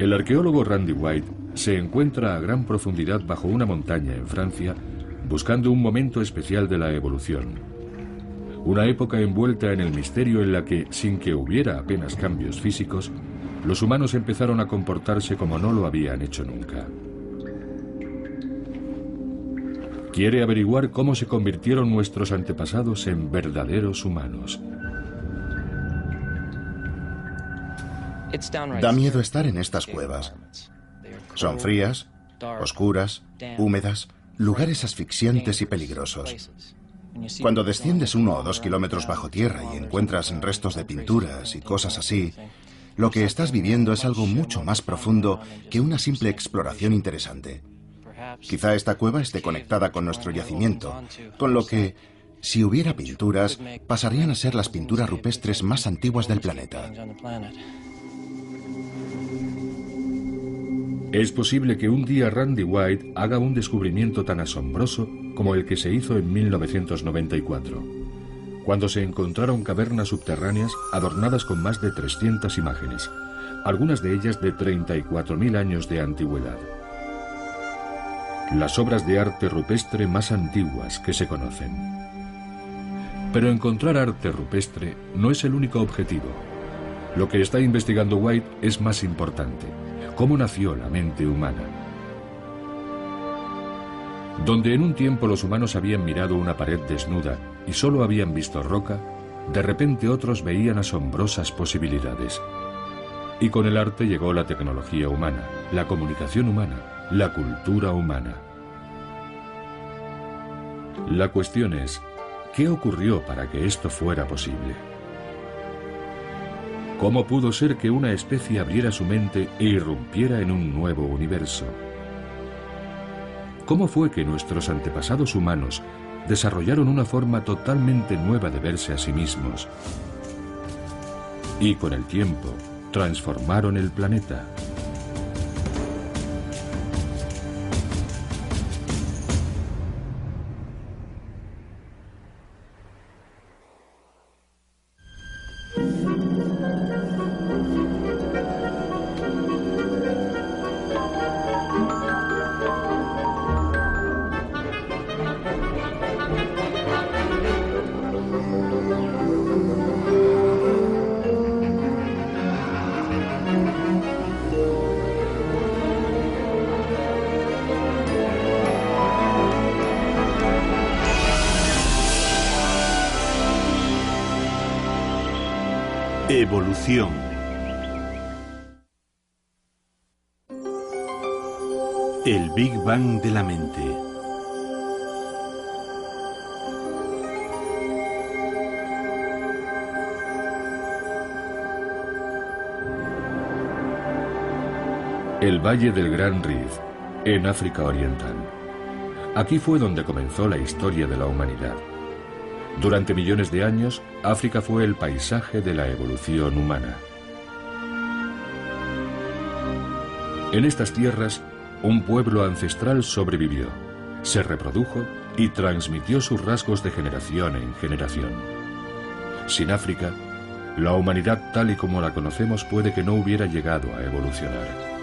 El arqueólogo Randy White se encuentra a gran profundidad bajo una montaña en Francia, buscando un momento especial de la evolución. Una época envuelta en el misterio en la que, sin que hubiera apenas cambios físicos, los humanos empezaron a comportarse como no lo habían hecho nunca. Quiere averiguar cómo se convirtieron nuestros antepasados en verdaderos humanos. Da miedo estar en estas cuevas. Son frías, oscuras, húmedas, lugares asfixiantes y peligrosos. Cuando desciendes 1 o 2 kilómetros bajo tierra y encuentras restos de pinturas y cosas así, lo que estás viviendo es algo mucho más profundo que una simple exploración interesante. Quizá esta cueva esté conectada con nuestro yacimiento, con lo que, si hubiera pinturas, pasarían a ser las pinturas rupestres más antiguas del planeta. Es posible que un día Randy White haga un descubrimiento tan asombroso como el que se hizo en 1994, cuando se encontraron cavernas subterráneas adornadas con más de 300 imágenes, algunas de ellas de 34.000 años de antigüedad. Las obras de arte rupestre más antiguas que se conocen. Pero encontrar arte rupestre no es el único objetivo. Lo que está investigando White es más importante. ¿Cómo nació la mente humana? Donde en un tiempo los humanos habían mirado una pared desnuda y solo habían visto roca, de repente otros veían asombrosas posibilidades. Y con el arte llegó la tecnología humana, la comunicación humana, la cultura humana. La cuestión es, ¿qué ocurrió para que esto fuera posible? ¿Cómo pudo ser que una especie abriera su mente e irrumpiera en un nuevo universo? ¿Cómo fue que nuestros antepasados humanos desarrollaron una forma totalmente nueva de verse a sí mismos? Y con el tiempo, transformaron el planeta. Evolución. El Big Bang de la mente. El Valle del Gran Rift, en África Oriental. Aquí fue donde comenzó la historia de la humanidad. Durante millones de años, África fue el paisaje de la evolución humana. En estas tierras, un pueblo ancestral sobrevivió, se reprodujo y transmitió sus rasgos de generación en generación. Sin África, la humanidad tal y como la conocemos puede que no hubiera llegado a evolucionar.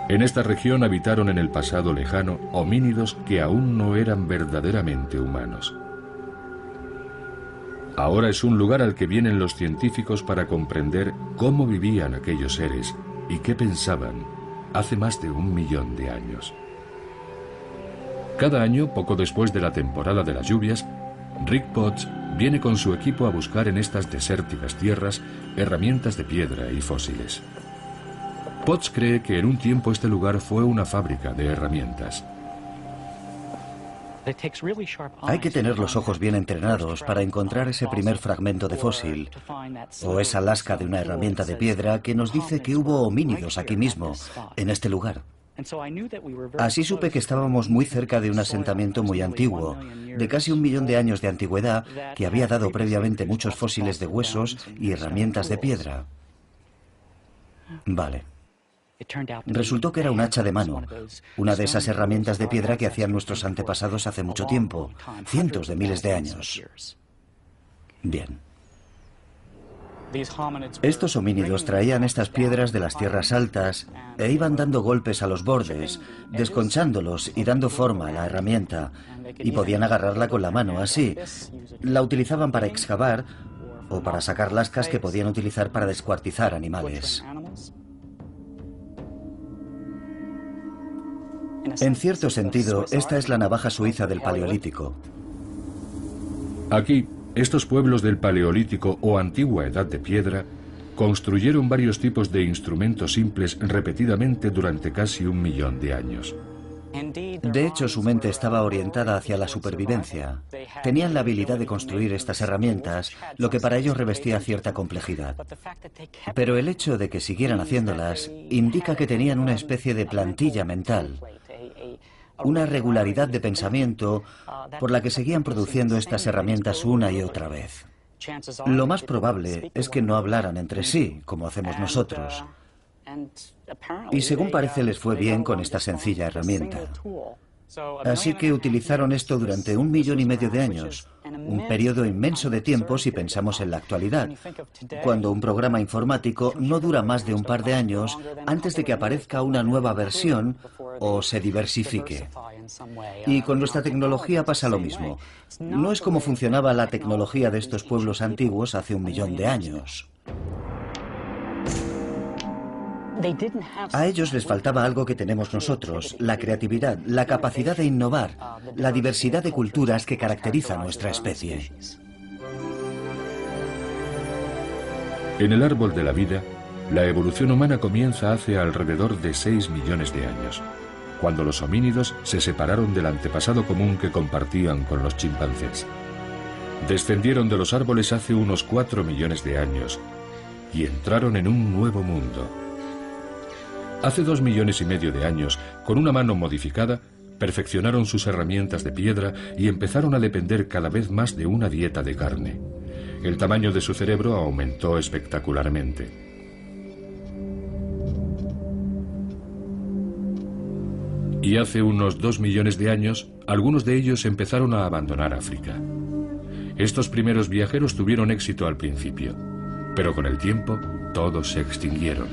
En esta región habitaron en el pasado lejano homínidos que aún no eran verdaderamente humanos. Ahora es un lugar al que vienen los científicos para comprender cómo vivían aquellos seres y qué pensaban hace más de 1 millón de años. Cada año, poco después de la temporada de las lluvias, Rick Potts viene con su equipo a buscar en estas desérticas tierras herramientas de piedra y fósiles. Potts cree que en un tiempo este lugar fue una fábrica de herramientas. Hay que tener los ojos bien entrenados para encontrar ese primer fragmento de fósil o esa lasca de una herramienta de piedra que nos dice que hubo homínidos aquí mismo, en este lugar. Así supe que estábamos muy cerca de un asentamiento muy antiguo, de casi 1 millón de años de antigüedad, que había dado previamente muchos fósiles de huesos y herramientas de piedra. Vale. Resultó que era un hacha de mano, una de esas herramientas de piedra que hacían nuestros antepasados hace mucho tiempo, cientos de miles de años. Bien. Estos homínidos traían estas piedras de las tierras altas e iban dando golpes a los bordes, desconchándolos y dando forma a la herramienta, y podían agarrarla con la mano, así. La utilizaban para excavar o para sacar lascas que podían utilizar para descuartizar animales. En cierto sentido, esta es la navaja suiza del Paleolítico. Aquí, estos pueblos del Paleolítico o Antigua Edad de Piedra construyeron varios tipos de instrumentos simples repetidamente durante casi 1 millón de años. De hecho, su mente estaba orientada hacia la supervivencia. Tenían la habilidad de construir estas herramientas, lo que para ellos revestía cierta complejidad. Pero el hecho de que siguieran haciéndolas indica que tenían una especie de plantilla mental, una regularidad de pensamiento por la que seguían produciendo estas herramientas una y otra vez. Lo más probable es que no hablaran entre sí, como hacemos nosotros. Y según parece les fue bien con esta sencilla herramienta. Así que utilizaron esto durante 1,5 millones de años, un periodo inmenso de tiempo si pensamos en la actualidad, cuando un programa informático no dura más de un par de años antes de que aparezca una nueva versión o se diversifique. Y con nuestra tecnología pasa lo mismo. No es como funcionaba la tecnología de estos pueblos antiguos hace 1 millón de años. A ellos les faltaba algo que tenemos nosotros, la creatividad, la capacidad de innovar, la diversidad de culturas que caracteriza a nuestra especie. En el árbol de la vida, la evolución humana comienza hace alrededor de 6 millones de años, cuando los homínidos se separaron del antepasado común que compartían con los chimpancés. Descendieron de los árboles hace unos 4 millones de años y entraron en un nuevo mundo. Hace 2,5 millones de años, con una mano modificada, perfeccionaron sus herramientas de piedra y empezaron a depender cada vez más de una dieta de carne. El tamaño de su cerebro aumentó espectacularmente. Y hace unos 2 millones de años, algunos de ellos empezaron a abandonar África. Estos primeros viajeros tuvieron éxito al principio, pero con el tiempo todos se extinguieron.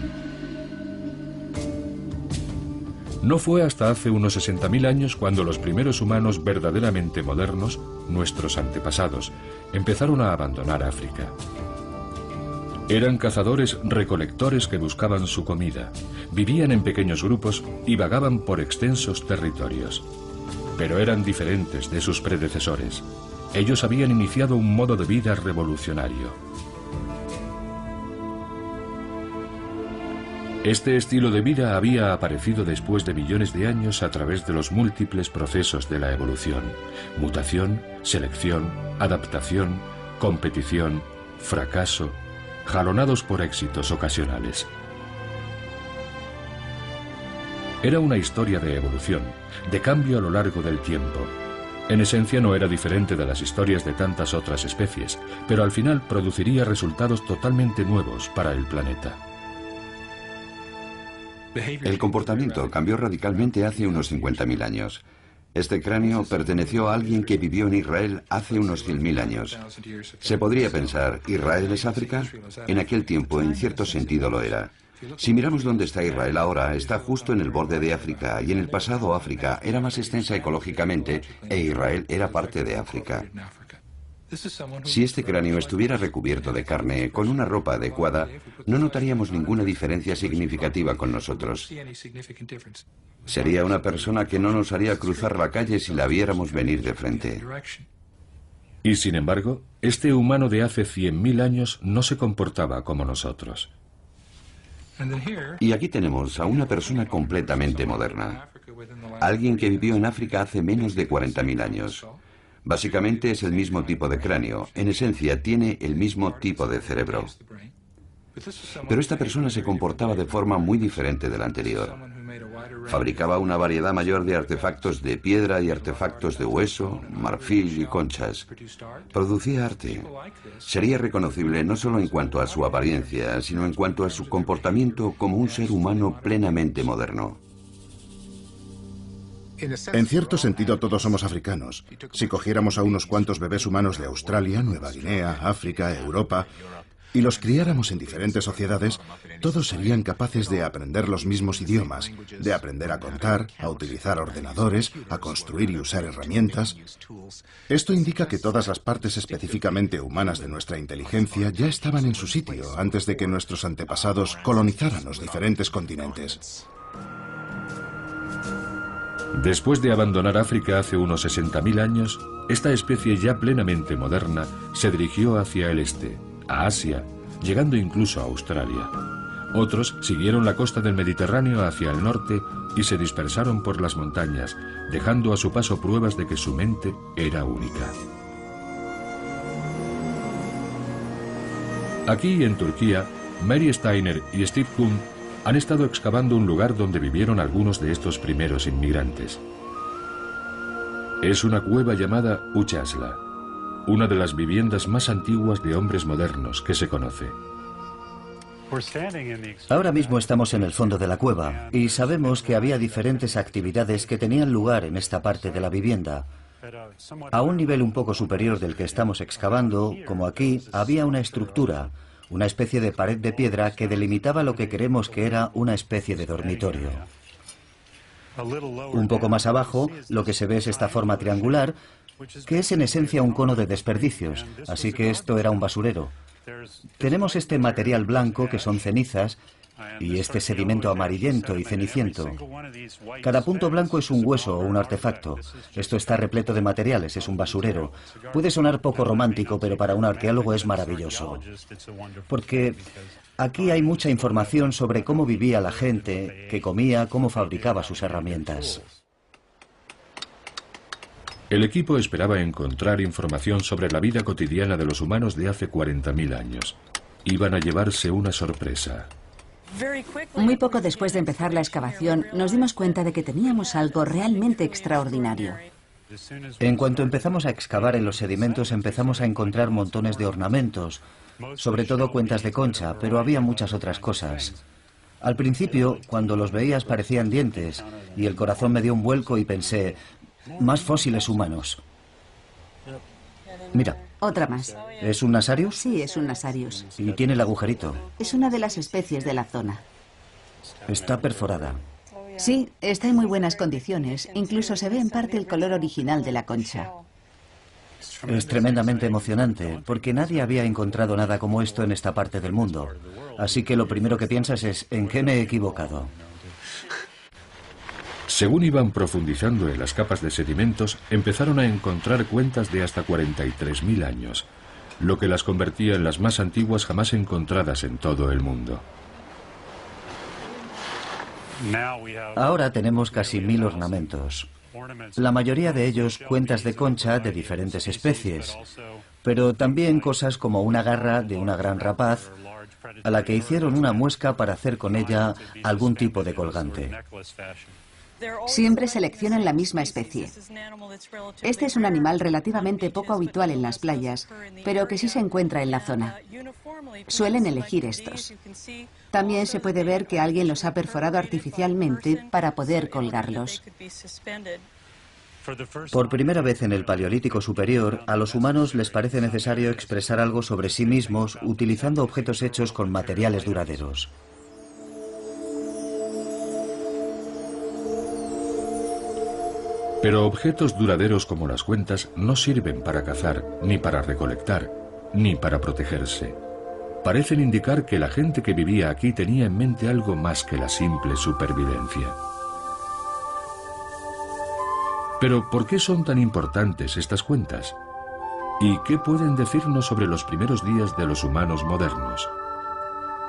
No fue hasta hace unos 60.000 años cuando los primeros humanos verdaderamente modernos, nuestros antepasados, empezaron a abandonar África. Eran cazadores-recolectores que buscaban su comida, vivían en pequeños grupos y vagaban por extensos territorios. Pero eran diferentes de sus predecesores. Ellos habían iniciado un modo de vida revolucionario. Este estilo de vida había aparecido después de millones de años a través de los múltiples procesos de la evolución: mutación, selección, adaptación, competición, fracaso, jalonados por éxitos ocasionales. Era una historia de evolución, de cambio a lo largo del tiempo. En esencia no era diferente de las historias de tantas otras especies, pero al final produciría resultados totalmente nuevos para el planeta. El comportamiento cambió radicalmente hace unos 50.000 años. Este cráneo perteneció a alguien que vivió en Israel hace unos 100.000 años. Se podría pensar, ¿Israel es África? En aquel tiempo, en cierto sentido, lo era. Si miramos dónde está Israel ahora, está justo en el borde de África, y en el pasado África era más extensa ecológicamente, e Israel era parte de África. Si este cráneo estuviera recubierto de carne, con una ropa adecuada, no notaríamos ninguna diferencia significativa con nosotros. Sería una persona que no nos haría cruzar la calle si la viéramos venir de frente. Y sin embargo, este humano de hace 100.000 años no se comportaba como nosotros. Y aquí tenemos a una persona completamente moderna. Alguien que vivió en África hace menos de 40.000 años. Básicamente es el mismo tipo de cráneo, en esencia tiene el mismo tipo de cerebro. Pero esta persona se comportaba de forma muy diferente de la anterior. Fabricaba una variedad mayor de artefactos de piedra y artefactos de hueso, marfil y conchas. Producía arte. Sería reconocible no solo en cuanto a su apariencia, sino en cuanto a su comportamiento como un ser humano plenamente moderno. En cierto sentido, todos somos africanos. Si cogiéramos a unos cuantos bebés humanos de Australia, Nueva Guinea, África, Europa, y los criáramos en diferentes sociedades, todos serían capaces de aprender los mismos idiomas, de aprender a contar, a utilizar ordenadores, a construir y usar herramientas. Esto indica que todas las partes específicamente humanas de nuestra inteligencia ya estaban en su sitio antes de que nuestros antepasados colonizaran los diferentes continentes. Después de abandonar África hace unos 60.000 años, esta especie ya plenamente moderna se dirigió hacia el este, a Asia, llegando incluso a Australia. Otros siguieron la costa del Mediterráneo hacia el norte y se dispersaron por las montañas, dejando a su paso pruebas de que su mente era única. Aquí, en Turquía, Mary Steiner y Steve Kuhn han estado excavando un lugar donde vivieron algunos de estos primeros inmigrantes. Es una cueva llamada Uchasla, una de las viviendas más antiguas de hombres modernos que se conoce. Ahora mismo estamos en el fondo de la cueva y sabemos que había diferentes actividades que tenían lugar en esta parte de la vivienda. A un nivel un poco superior del que estamos excavando, como aquí, había una estructura, una especie de pared de piedra que delimitaba lo que creemos que era una especie de dormitorio. Un poco más abajo, lo que se ve es esta forma triangular, que es en esencia un cono de desperdicios, así que esto era un basurero. Tenemos este material blanco, que son cenizas, y este sedimento amarillento y ceniciento. Cada punto blanco es un hueso o un artefacto. Esto está repleto de materiales, es un basurero. Puede sonar poco romántico, pero para un arqueólogo es maravilloso. Porque aquí hay mucha información sobre cómo vivía la gente, qué comía, cómo fabricaba sus herramientas. El equipo esperaba encontrar información sobre la vida cotidiana de los humanos de hace 40.000 años. Iban a llevarse una sorpresa. Muy poco después de empezar la excavación, nos dimos cuenta de que teníamos algo realmente extraordinario. En cuanto empezamos a excavar en los sedimentos, empezamos a encontrar montones de ornamentos, sobre todo cuentas de concha, pero había muchas otras cosas. Al principio, cuando los veías parecían dientes, y el corazón me dio un vuelco y pensé, más fósiles humanos. Mira. Otra más. ¿Es un Nasarius? Sí, es un Nasarius. Y tiene el agujerito. Es una de las especies de la zona. Está perforada. Sí, está en muy buenas condiciones. Incluso se ve en parte el color original de la concha. Es tremendamente emocionante, porque nadie había encontrado nada como esto en esta parte del mundo. Así que lo primero que piensas es, ¿en qué me he equivocado? Según iban profundizando en las capas de sedimentos, empezaron a encontrar cuentas de hasta 43.000 años, lo que las convertía en las más antiguas jamás encontradas en todo el mundo. Ahora tenemos casi 1000 ornamentos. La mayoría de ellos cuentas de concha de diferentes especies, pero también cosas como una garra de una gran rapaz, a la que hicieron una muesca para hacer con ella algún tipo de colgante. Siempre seleccionan la misma especie. Este es un animal relativamente poco habitual en las playas, pero que sí se encuentra en la zona. Suelen elegir estos. También se puede ver que alguien los ha perforado artificialmente para poder colgarlos. Por primera vez en el Paleolítico Superior, a los humanos les parece necesario expresar algo sobre sí mismos utilizando objetos hechos con materiales duraderos. Pero objetos duraderos como las cuentas no sirven para cazar, ni para recolectar, ni para protegerse. Parecen indicar que la gente que vivía aquí tenía en mente algo más que la simple supervivencia. Pero ¿por qué son tan importantes estas cuentas? ¿Y qué pueden decirnos sobre los primeros días de los humanos modernos?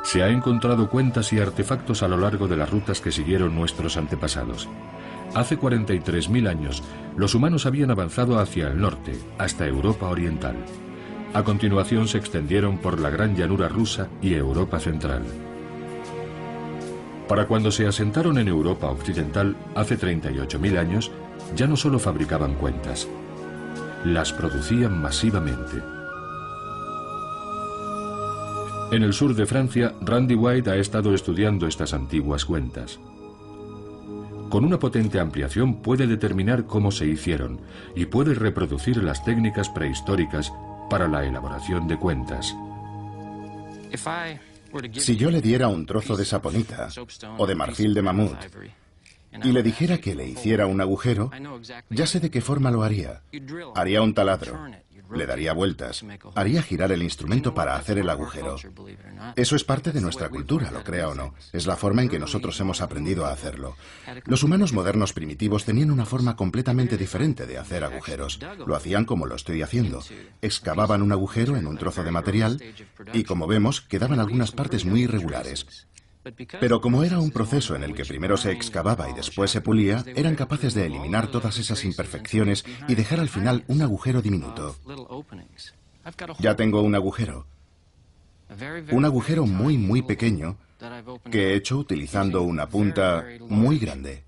Se ha encontrado cuentas y artefactos a lo largo de las rutas que siguieron nuestros antepasados. Hace 43.000 años, los humanos habían avanzado hacia el norte, hasta Europa Oriental. A continuación se extendieron por la gran llanura rusa y Europa central. Para cuando se asentaron en Europa occidental, hace 38.000 años, ya no solo fabricaban cuentas, las producían masivamente. En el sur de Francia, Randy White ha estado estudiando estas antiguas cuentas. Con una potente ampliación puede determinar cómo se hicieron y puede reproducir las técnicas prehistóricas para la elaboración de cuentas. Si yo le diera un trozo de saponita o de marfil de mamut y le dijera que le hiciera un agujero, ya sé de qué forma lo haría. Haría un taladro, le daría vueltas, haría girar el instrumento para hacer el agujero. Eso es parte de nuestra cultura, lo crea o no. Es la forma en que nosotros hemos aprendido a hacerlo. Los humanos modernos primitivos tenían una forma completamente diferente de hacer agujeros. Lo hacían como lo estoy haciendo. Excavaban un agujero en un trozo de material y, como vemos, quedaban algunas partes muy irregulares. Pero como era un proceso en el que primero se excavaba y después se pulía, eran capaces de eliminar todas esas imperfecciones y dejar al final un agujero diminuto. Ya tengo un agujero muy pequeño que he hecho utilizando una punta muy grande.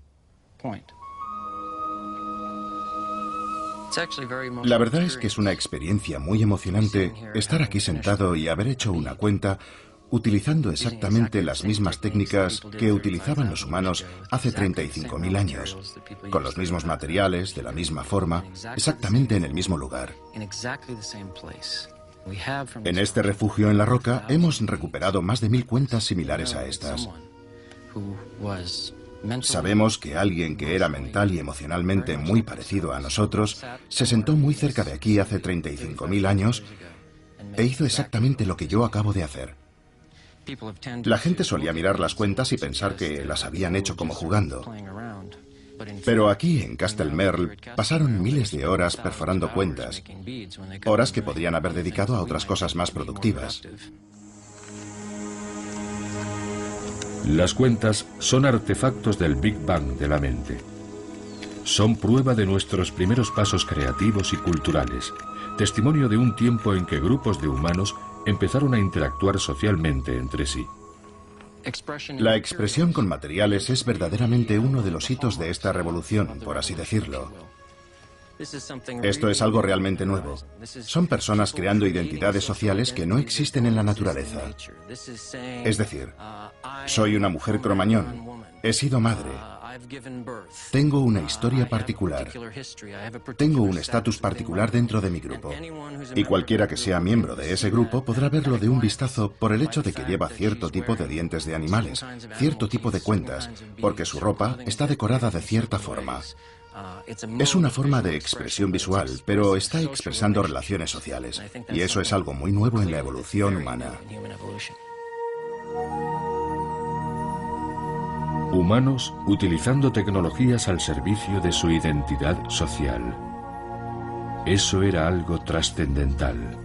La verdad es que es una experiencia muy emocionante estar aquí sentado y haber hecho una cuenta utilizando exactamente las mismas técnicas que utilizaban los humanos hace 35.000 años, con los mismos materiales, de la misma forma, exactamente en el mismo lugar. En este refugio en la roca hemos recuperado más de 1000 cuentas similares a estas. Sabemos que alguien que era mental y emocionalmente muy parecido a nosotros se sentó muy cerca de aquí hace 35.000 años e hizo exactamente lo que yo acabo de hacer. La gente solía mirar las cuentas y pensar que las habían hecho como jugando. Pero aquí, en Castle Merle, pasaron miles de horas perforando cuentas, horas que podrían haber dedicado a otras cosas más productivas. Las cuentas son artefactos del Big Bang de la mente. Son prueba de nuestros primeros pasos creativos y culturales, testimonio de un tiempo en que grupos de humanos empezaron a interactuar socialmente entre sí. La expresión con materiales es verdaderamente uno de los hitos de esta revolución, por así decirlo. Esto es algo realmente nuevo. Son personas creando identidades sociales que no existen en la naturaleza. Es decir, soy una mujer cromañón, he sido madre, tengo una historia particular, tengo un estatus particular dentro de mi grupo. Y cualquiera que sea miembro de ese grupo podrá verlo de un vistazo por el hecho de que lleva cierto tipo de dientes de animales, cierto tipo de cuentas, porque su ropa está decorada de cierta forma. Es una forma de expresión visual, pero está expresando relaciones sociales. Y eso es algo muy nuevo en la evolución humana. Humanos utilizando tecnologías al servicio de su identidad social. Eso era algo trascendental.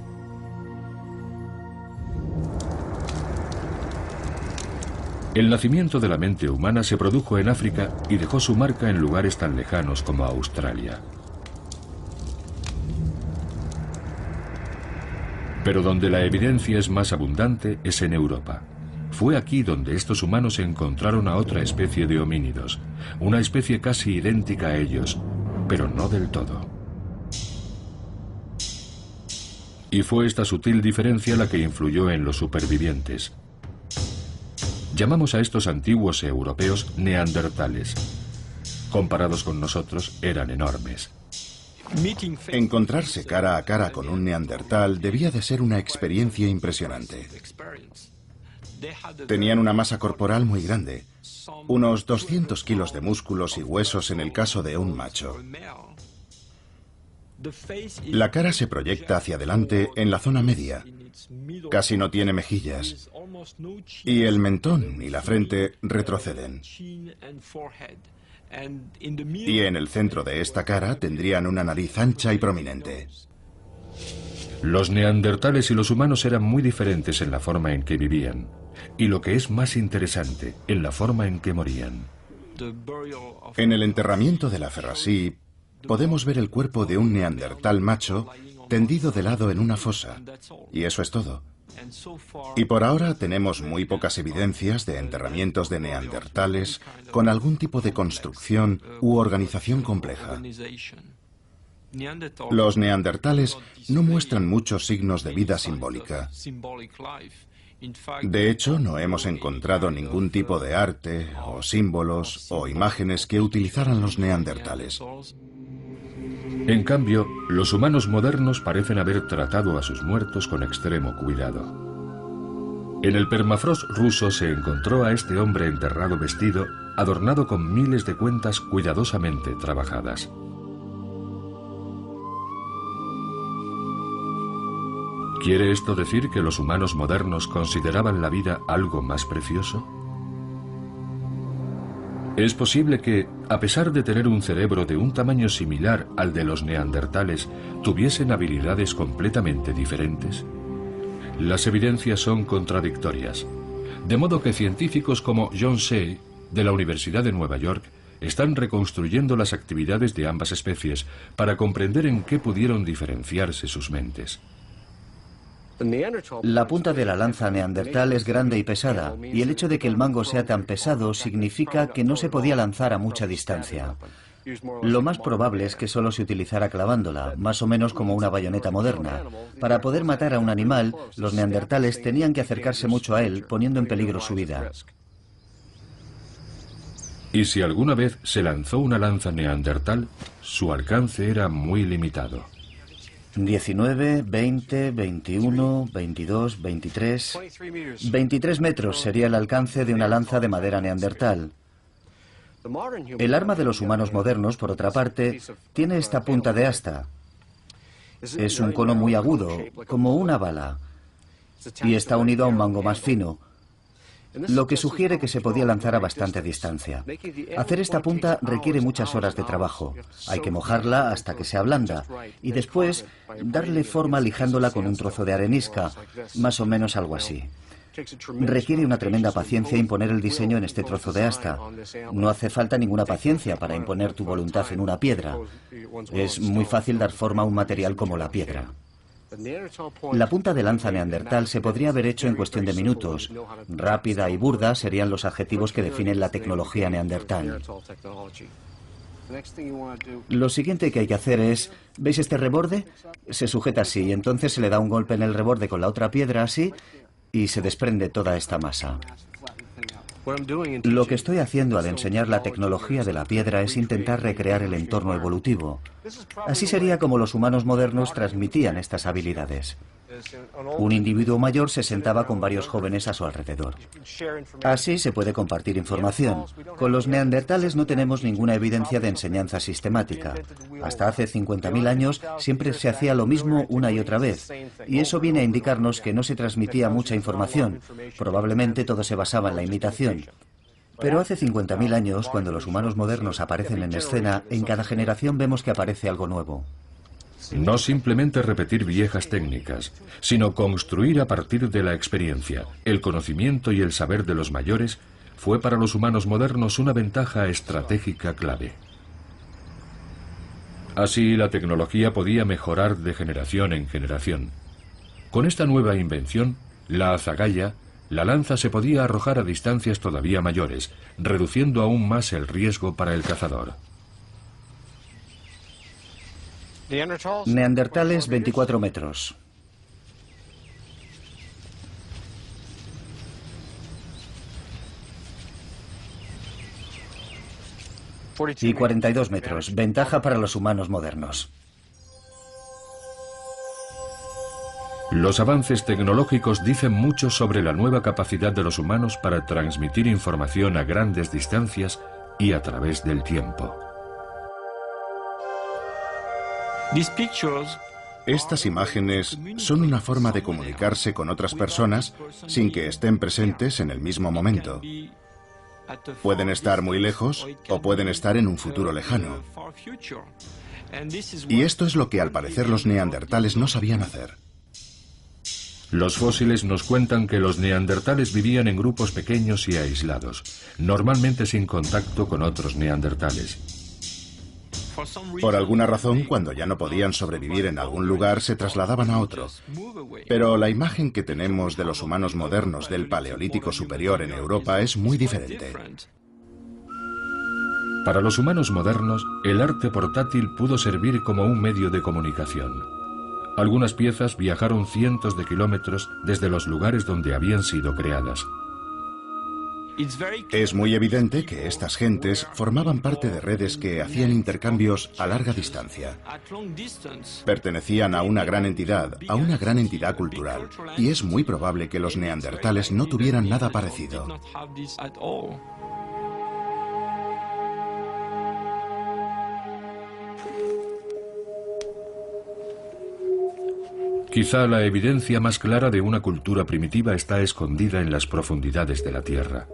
El nacimiento de la mente humana se produjo en África y dejó su marca en lugares tan lejanos como Australia. Pero donde la evidencia es más abundante es en Europa. Fue aquí donde estos humanos encontraron a otra especie de homínidos, una especie casi idéntica a ellos, pero no del todo. Y fue esta sutil diferencia la que influyó en los supervivientes. Llamamos a estos antiguos europeos neandertales. Comparados con nosotros, eran enormes. Encontrarse cara a cara con un neandertal debía de ser una experiencia impresionante. Tenían una masa corporal muy grande, unos 200 kilos de músculos y huesos en el caso de un macho. La cara se proyecta hacia adelante en la zona media, casi no tiene mejillas, y el mentón y la frente retroceden. Y en el centro de esta cara tendrían una nariz ancha y prominente. Los neandertales y los humanos eran muy diferentes en la forma en que vivían, y lo que es más interesante, en la forma en que morían. En el enterramiento de la Ferrasí podemos ver el cuerpo de un neandertal macho tendido de lado en una fosa. Y eso es todo. Y por ahora tenemos muy pocas evidencias de enterramientos de neandertales con algún tipo de construcción u organización compleja. Los neandertales no muestran muchos signos de vida simbólica. De hecho, no hemos encontrado ningún tipo de arte o símbolos o imágenes que utilizaran los neandertales. En cambio, los humanos modernos parecen haber tratado a sus muertos con extremo cuidado. En el permafrost ruso se encontró a este hombre enterrado vestido, adornado con miles de cuentas cuidadosamente trabajadas. ¿Quiere esto decir que los humanos modernos consideraban la vida algo más precioso? ¿Es posible que, a pesar de tener un cerebro de un tamaño similar al de los neandertales, tuviesen habilidades completamente diferentes? Las evidencias son contradictorias, de modo que científicos como John Shea, de la Universidad de Nueva York, están reconstruyendo las actividades de ambas especies para comprender en qué pudieron diferenciarse sus mentes. La punta de la lanza neandertal es grande y pesada, y el hecho de que el mango sea tan pesado significa que no se podía lanzar a mucha distancia. Lo más probable es que solo se utilizara clavándola, más o menos como una bayoneta moderna. Para poder matar a un animal, los neandertales tenían que acercarse mucho a él, poniendo en peligro su vida. Y si alguna vez se lanzó una lanza neandertal, su alcance era muy limitado. 19, 20, 21, 22, 23... 23 metros sería el alcance de una lanza de madera neandertal. El arma de los humanos modernos, por otra parte, tiene esta punta de asta. Es un cono muy agudo, como una bala, y está unido a un mango más fino, lo que sugiere que se podía lanzar a bastante distancia. Hacer esta punta requiere muchas horas de trabajo. Hay que mojarla hasta que se ablanda y después darle forma lijándola con un trozo de arenisca, más o menos algo así. Requiere una tremenda paciencia imponer el diseño en este trozo de asta. No hace falta ninguna paciencia para imponer tu voluntad en una piedra. Es muy fácil dar forma a un material como la piedra. La punta de lanza neandertal se podría haber hecho en cuestión de minutos. Rápida y burda serían los adjetivos que definen la tecnología neandertal. Lo siguiente que hay que hacer es... ¿Veis este reborde? Se sujeta así y entonces se le da un golpe en el reborde con la otra piedra así y se desprende toda esta masa. Lo que estoy haciendo al enseñar la tecnología de la piedra es intentar recrear el entorno evolutivo. Así sería como los humanos modernos transmitían estas habilidades. Un individuo mayor se sentaba con varios jóvenes a su alrededor. Así se puede compartir información. Con los neandertales no tenemos ninguna evidencia de enseñanza sistemática. Hasta hace 50.000 años siempre se hacía lo mismo una y otra vez. Y eso viene a indicarnos que no se transmitía mucha información. Probablemente todo se basaba en la imitación. Pero hace 50.000 años, cuando los humanos modernos aparecen en escena, en cada generación vemos que aparece algo nuevo. No simplemente repetir viejas técnicas, sino construir a partir de la experiencia. El conocimiento y el saber de los mayores fue para los humanos modernos una ventaja estratégica clave. Así, la tecnología podía mejorar de generación en generación. Con esta nueva invención, la azagaya, la lanza se podía arrojar a distancias todavía mayores, reduciendo aún más el riesgo para el cazador. Neandertales, 24 metros. Y 42 metros. Ventaja para los humanos modernos. Los avances tecnológicos dicen mucho sobre la nueva capacidad de los humanos para transmitir información a grandes distancias y a través del tiempo. Estas imágenes son una forma de comunicarse con otras personas sin que estén presentes en el mismo momento. Pueden estar muy lejos o pueden estar en un futuro lejano. Y esto es lo que al parecer los neandertales no sabían hacer. Los fósiles nos cuentan que los neandertales vivían en grupos pequeños y aislados, normalmente sin contacto con otros neandertales. Por alguna razón, cuando ya no podían sobrevivir en algún lugar, se trasladaban a otro. Pero la imagen que tenemos de los humanos modernos del Paleolítico superior en Europa es muy diferente. Para los humanos modernos, el arte portátil pudo servir como un medio de comunicación. Algunas piezas viajaron cientos de kilómetros desde los lugares donde habían sido creadas. Es muy evidente que estas gentes formaban parte de redes que hacían intercambios a larga distancia. Pertenecían a una gran entidad cultural, y es muy probable que los neandertales no tuvieran nada parecido. Quizá la evidencia más clara de una cultura primitiva está escondida en las profundidades de la Tierra.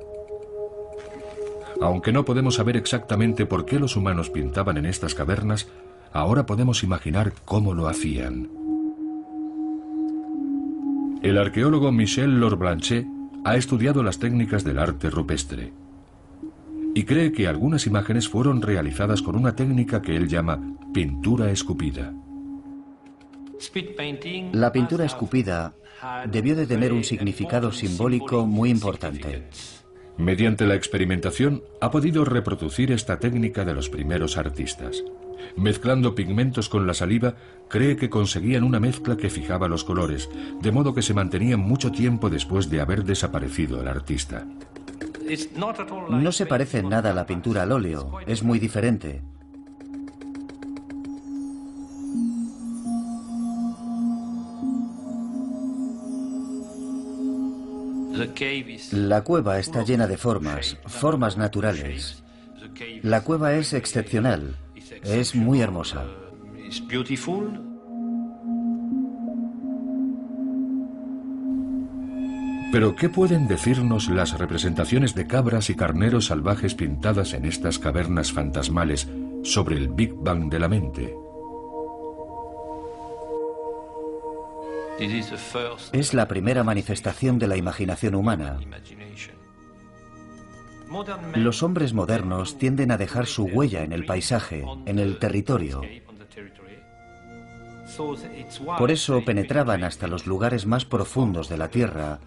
Aunque no podemos saber exactamente por qué los humanos pintaban en estas cavernas, ahora podemos imaginar cómo lo hacían. El arqueólogo Michel Lorblanchet ha estudiado las técnicas del arte rupestre y cree que algunas imágenes fueron realizadas con una técnica que él llama pintura escupida. La pintura escupida debió de tener un significado simbólico muy importante. Mediante la experimentación ha podido reproducir esta técnica de los primeros artistas. Mezclando pigmentos con la saliva, cree que conseguían una mezcla que fijaba los colores, de modo que se mantenían mucho tiempo después de haber desaparecido el artista. No se parece en nada a la pintura al óleo, es muy diferente. La cueva está llena de formas naturales. La cueva es excepcional, es muy hermosa. Pero ¿qué pueden decirnos las representaciones de cabras y carneros salvajes pintadas en estas cavernas fantasmales sobre el Big Bang de la mente? Es la primera manifestación de la imaginación humana. Los hombres modernos tienden a dejar su huella en el paisaje, en el territorio. Por eso penetraban hasta los lugares más profundos de la Tierra,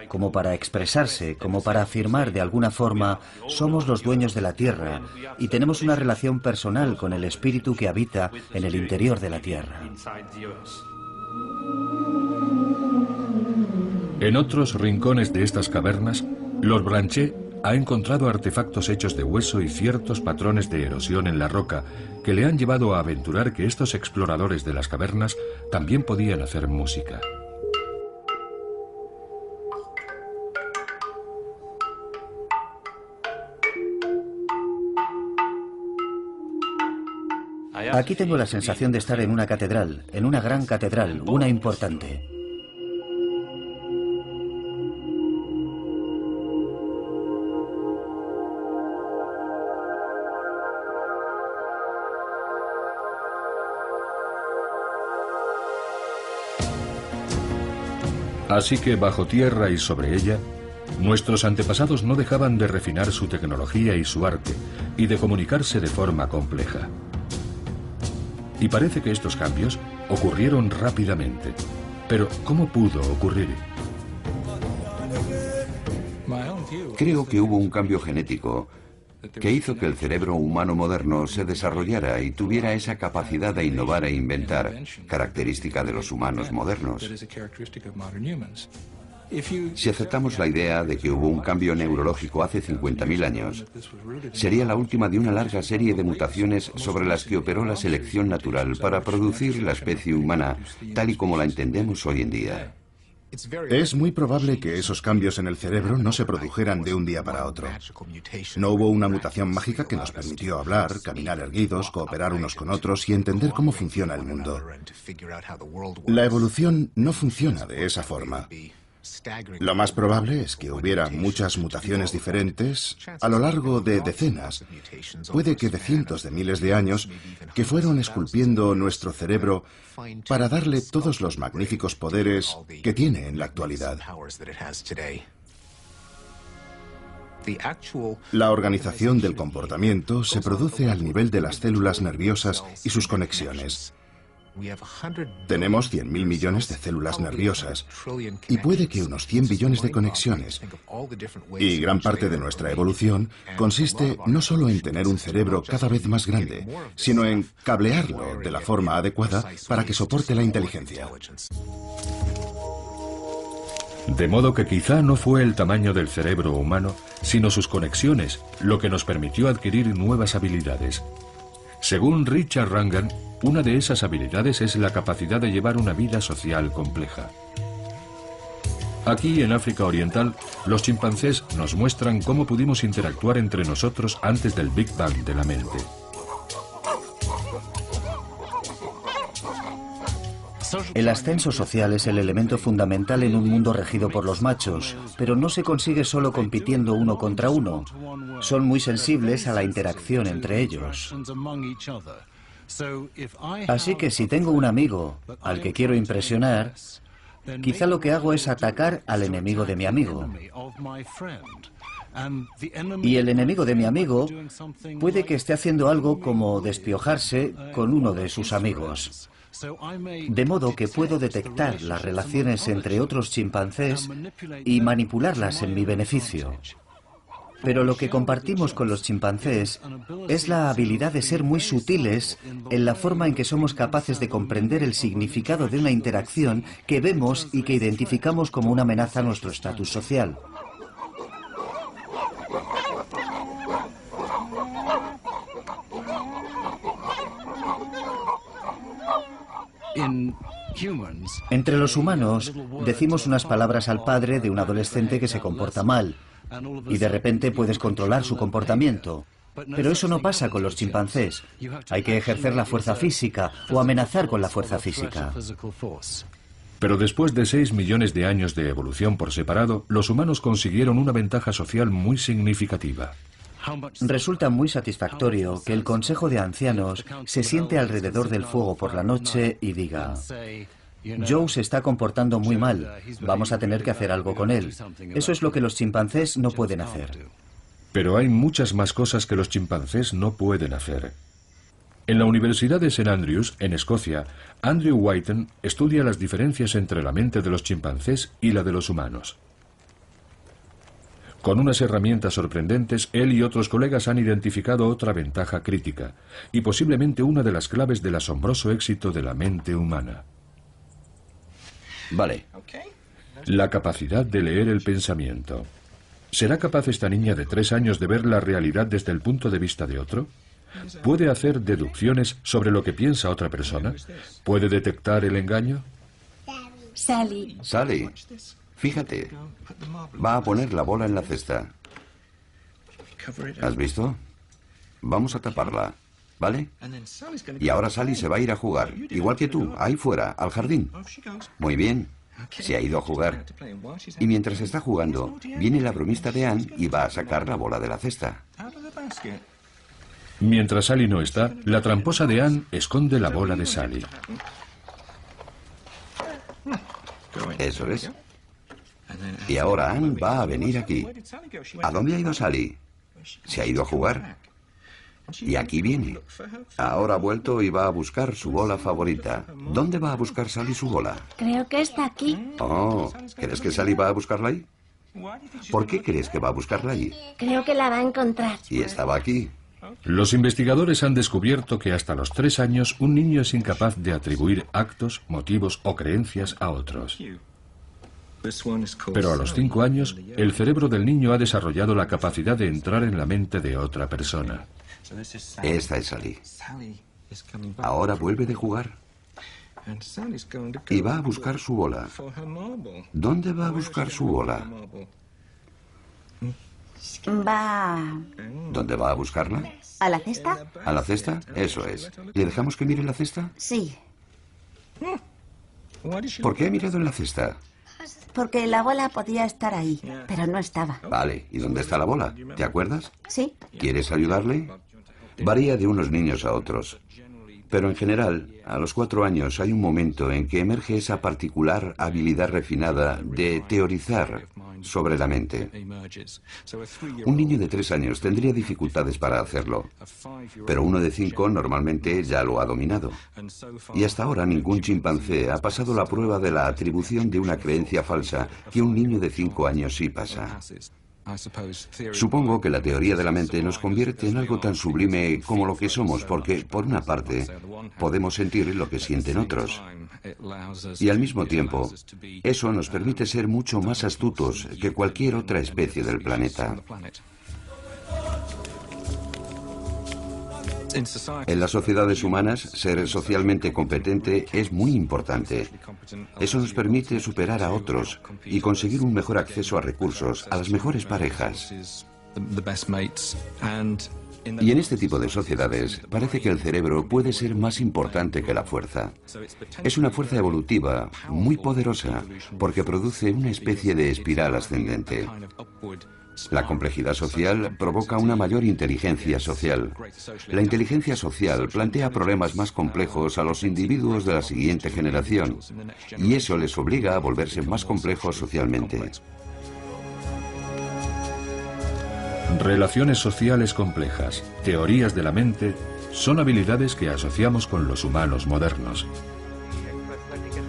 como para expresarse, como para afirmar de alguna forma, somos los dueños de la Tierra y tenemos una relación personal con el espíritu que habita en el interior de la Tierra. En otros rincones de estas cavernas, Lorblanchet ha encontrado artefactos hechos de hueso y ciertos patrones de erosión en la roca que le han llevado a aventurar que estos exploradores de las cavernas también podían hacer música. Aquí tengo la sensación de estar en una catedral, en una gran catedral, una importante. Así que bajo tierra y sobre ella, nuestros antepasados no dejaban de refinar su tecnología y su arte, y de comunicarse de forma compleja. Y parece que estos cambios ocurrieron rápidamente. Pero, ¿cómo pudo ocurrir? Creo que hubo un cambio genético que hizo que el cerebro humano moderno se desarrollara y tuviera esa capacidad de innovar e inventar, característica de los humanos modernos. Si aceptamos la idea de que hubo un cambio neurológico hace 50.000 años, sería la última de una larga serie de mutaciones sobre las que operó la selección natural para producir la especie humana tal y como la entendemos hoy en día. Es muy probable que esos cambios en el cerebro no se produjeran de un día para otro. No hubo una mutación mágica que nos permitió hablar, caminar erguidos, cooperar unos con otros y entender cómo funciona el mundo. La evolución no funciona de esa forma. Lo más probable es que hubiera muchas mutaciones diferentes a lo largo de decenas, puede que de cientos de miles de años, que fueron esculpiendo nuestro cerebro para darle todos los magníficos poderes que tiene en la actualidad. La organización del comportamiento se produce al nivel de las células nerviosas y sus conexiones. Tenemos 100.000 millones de células nerviosas y puede que unos 100 billones de conexiones. Y gran parte de nuestra evolución consiste no solo en tener un cerebro cada vez más grande, sino en cablearlo de la forma adecuada para que soporte la inteligencia. De modo que quizá no fue el tamaño del cerebro humano, sino sus conexiones, lo que nos permitió adquirir nuevas habilidades. Según Richard Wrangham, una de esas habilidades es la capacidad de llevar una vida social compleja. Aquí, en África Oriental, los chimpancés nos muestran cómo pudimos interactuar entre nosotros antes del Big Bang de la mente. El ascenso social es el elemento fundamental en un mundo regido por los machos, pero no se consigue solo compitiendo uno contra uno. Son muy sensibles a la interacción entre ellos. Así que si tengo un amigo al que quiero impresionar, quizá lo que hago es atacar al enemigo de mi amigo. Y el enemigo de mi amigo puede que esté haciendo algo como despiojarse con uno de sus amigos. De modo que puedo detectar las relaciones entre otros chimpancés y manipularlas en mi beneficio. Pero lo que compartimos con los chimpancés es la habilidad de ser muy sutiles en la forma en que somos capaces de comprender el significado de una interacción que vemos y que identificamos como una amenaza a nuestro estatus social. Entre los humanos, decimos unas palabras al padre de un adolescente que se comporta mal, y de repente puedes controlar su comportamiento. Pero eso no pasa con los chimpancés. Hay que ejercer la fuerza física o amenazar con la fuerza física. Pero después de 6 millones de años de evolución por separado, los humanos consiguieron una ventaja social muy significativa. Resulta muy satisfactorio que el Consejo de Ancianos se siente alrededor del fuego por la noche y diga: Joe se está comportando muy mal, vamos a tener que hacer algo con él. Eso es lo que los chimpancés no pueden hacer. Pero hay muchas más cosas que los chimpancés no pueden hacer. En la Universidad de St. Andrews, en Escocia, Andrew Whiten estudia las diferencias entre la mente de los chimpancés y la de los humanos. Con unas herramientas sorprendentes, él y otros colegas han identificado otra ventaja crítica, y posiblemente una de las claves del asombroso éxito de la mente humana. Vale. La capacidad de leer el pensamiento. ¿Será capaz esta niña de 3 años de ver la realidad desde el punto de vista de otro? ¿Puede hacer deducciones sobre lo que piensa otra persona? ¿Puede detectar el engaño? Sally. Sally, fíjate. Va a poner la bola en la cesta. ¿Has visto? Vamos a taparla, ¿vale? Y ahora Sally se va a ir a jugar, igual que tú, ahí fuera, al jardín. Muy bien, se ha ido a jugar. Y mientras está jugando, viene la bromista de Anne y va a sacar la bola de la cesta. Mientras Sally no está, la tramposa de Anne esconde la bola de Sally. Eso es. Y ahora Anne va a venir aquí. ¿A dónde ha ido Sally? Se ha ido a jugar. Y aquí viene. Ahora ha vuelto y va a buscar su bola favorita. ¿Dónde va a buscar Sally su bola? Creo que está aquí. Oh, ¿crees que Sally va a buscarla ahí? ¿Por qué crees que va a buscarla allí? Creo que la va a encontrar. Y estaba aquí. Los investigadores han descubierto que hasta los 3 años un niño es incapaz de atribuir actos, motivos o creencias a otros. Pero a los 5 años, el cerebro del niño ha desarrollado la capacidad de entrar en la mente de otra persona. Esta es Sally. Ahora vuelve de jugar. Y va a buscar su bola. ¿Dónde va a buscar su bola? Va ¿Dónde va a buscarla? a la cesta. ¿A la cesta? Eso es. ¿Le dejamos que mire la cesta? Sí, ¿Por qué ha mirado en la cesta? porque la bola podía estar ahí, pero no estaba. Vale, ¿y dónde está la bola? ¿Te acuerdas? Sí, ¿Quieres ayudarle? Varía de unos niños a otros. Pero en general, a los 4 años hay un momento en que emerge esa particular habilidad refinada de teorizar sobre la mente. Un niño de 3 años tendría dificultades para hacerlo, pero uno de 5 normalmente ya lo ha dominado. Y hasta ahora ningún chimpancé ha pasado la prueba de la atribución de una creencia falsa que un niño de 5 años sí pasa. Supongo que la teoría de la mente nos convierte en algo tan sublime como lo que somos, porque, por una parte, podemos sentir lo que sienten otros. Y al mismo tiempo, eso nos permite ser mucho más astutos que cualquier otra especie del planeta. En las sociedades humanas, ser socialmente competente es muy importante. Eso nos permite superar a otros y conseguir un mejor acceso a recursos, a las mejores parejas. Y en este tipo de sociedades parece que el cerebro puede ser más importante que la fuerza. Es una fuerza evolutiva muy poderosa porque produce una especie de espiral ascendente. La complejidad social provoca una mayor inteligencia social. La inteligencia social plantea problemas más complejos a los individuos de la siguiente generación, y eso les obliga a volverse más complejos socialmente. Relaciones sociales complejas, teorías de la mente, son habilidades que asociamos con los humanos modernos.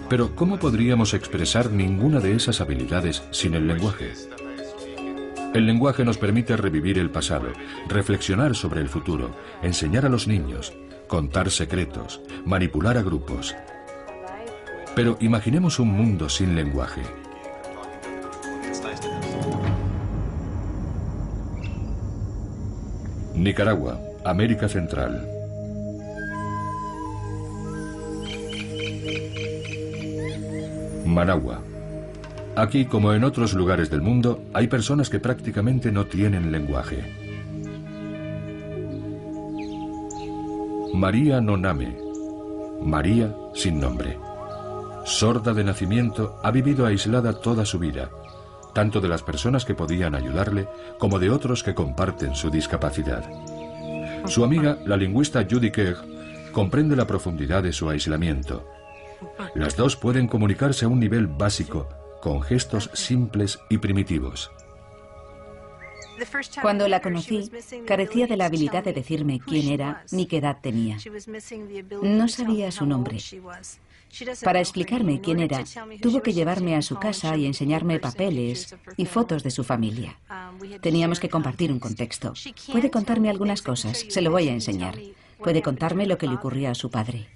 Pero ¿cómo podríamos expresar ninguna de esas habilidades sin el lenguaje? El lenguaje nos permite revivir el pasado, reflexionar sobre el futuro, enseñar a los niños, contar secretos, manipular a grupos. Pero imaginemos un mundo sin lenguaje. Nicaragua, América Central. Managua. Aquí, como en otros lugares del mundo, hay personas que prácticamente no tienen lenguaje. María Noname. María sin nombre. Sorda de nacimiento, ha vivido aislada toda su vida, tanto de las personas que podían ayudarle como de otros que comparten su discapacidad. Su amiga, la lingüista Judy Kerr, comprende la profundidad de su aislamiento. Las dos pueden comunicarse a un nivel básico, con gestos simples y primitivos. Cuando la conocí, carecía de la habilidad de decirme quién era ni qué edad tenía. No sabía su nombre. Para explicarme quién era, tuvo que llevarme a su casa y enseñarme papeles y fotos de su familia. Teníamos que compartir un contexto. Puede contarme algunas cosas, se lo voy a enseñar. Puede contarme lo que le ocurría a su padre.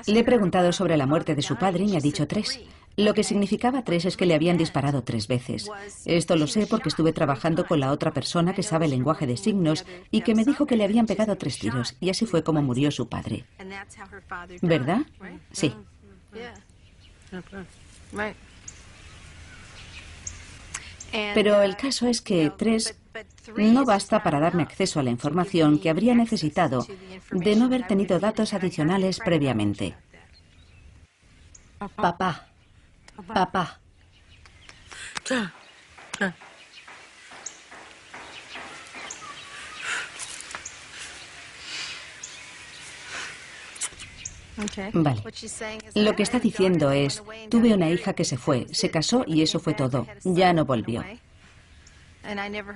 Le he preguntado sobre la muerte de su padre y me ha dicho 3. Lo que significaba 3 es que le habían disparado 3 veces. Esto lo sé porque estuve trabajando con la otra persona que sabe el lenguaje de signos y que me dijo que le habían pegado 3 tiros y así fue como murió su padre. ¿Verdad? Sí. Pero el caso es que 3 no basta para darme acceso a la información que habría necesitado de no haber tenido datos adicionales previamente. Papá. Papá. Vale. Lo que está diciendo es, tuve una hija que se fue, se casó y eso fue todo. Ya no volvió.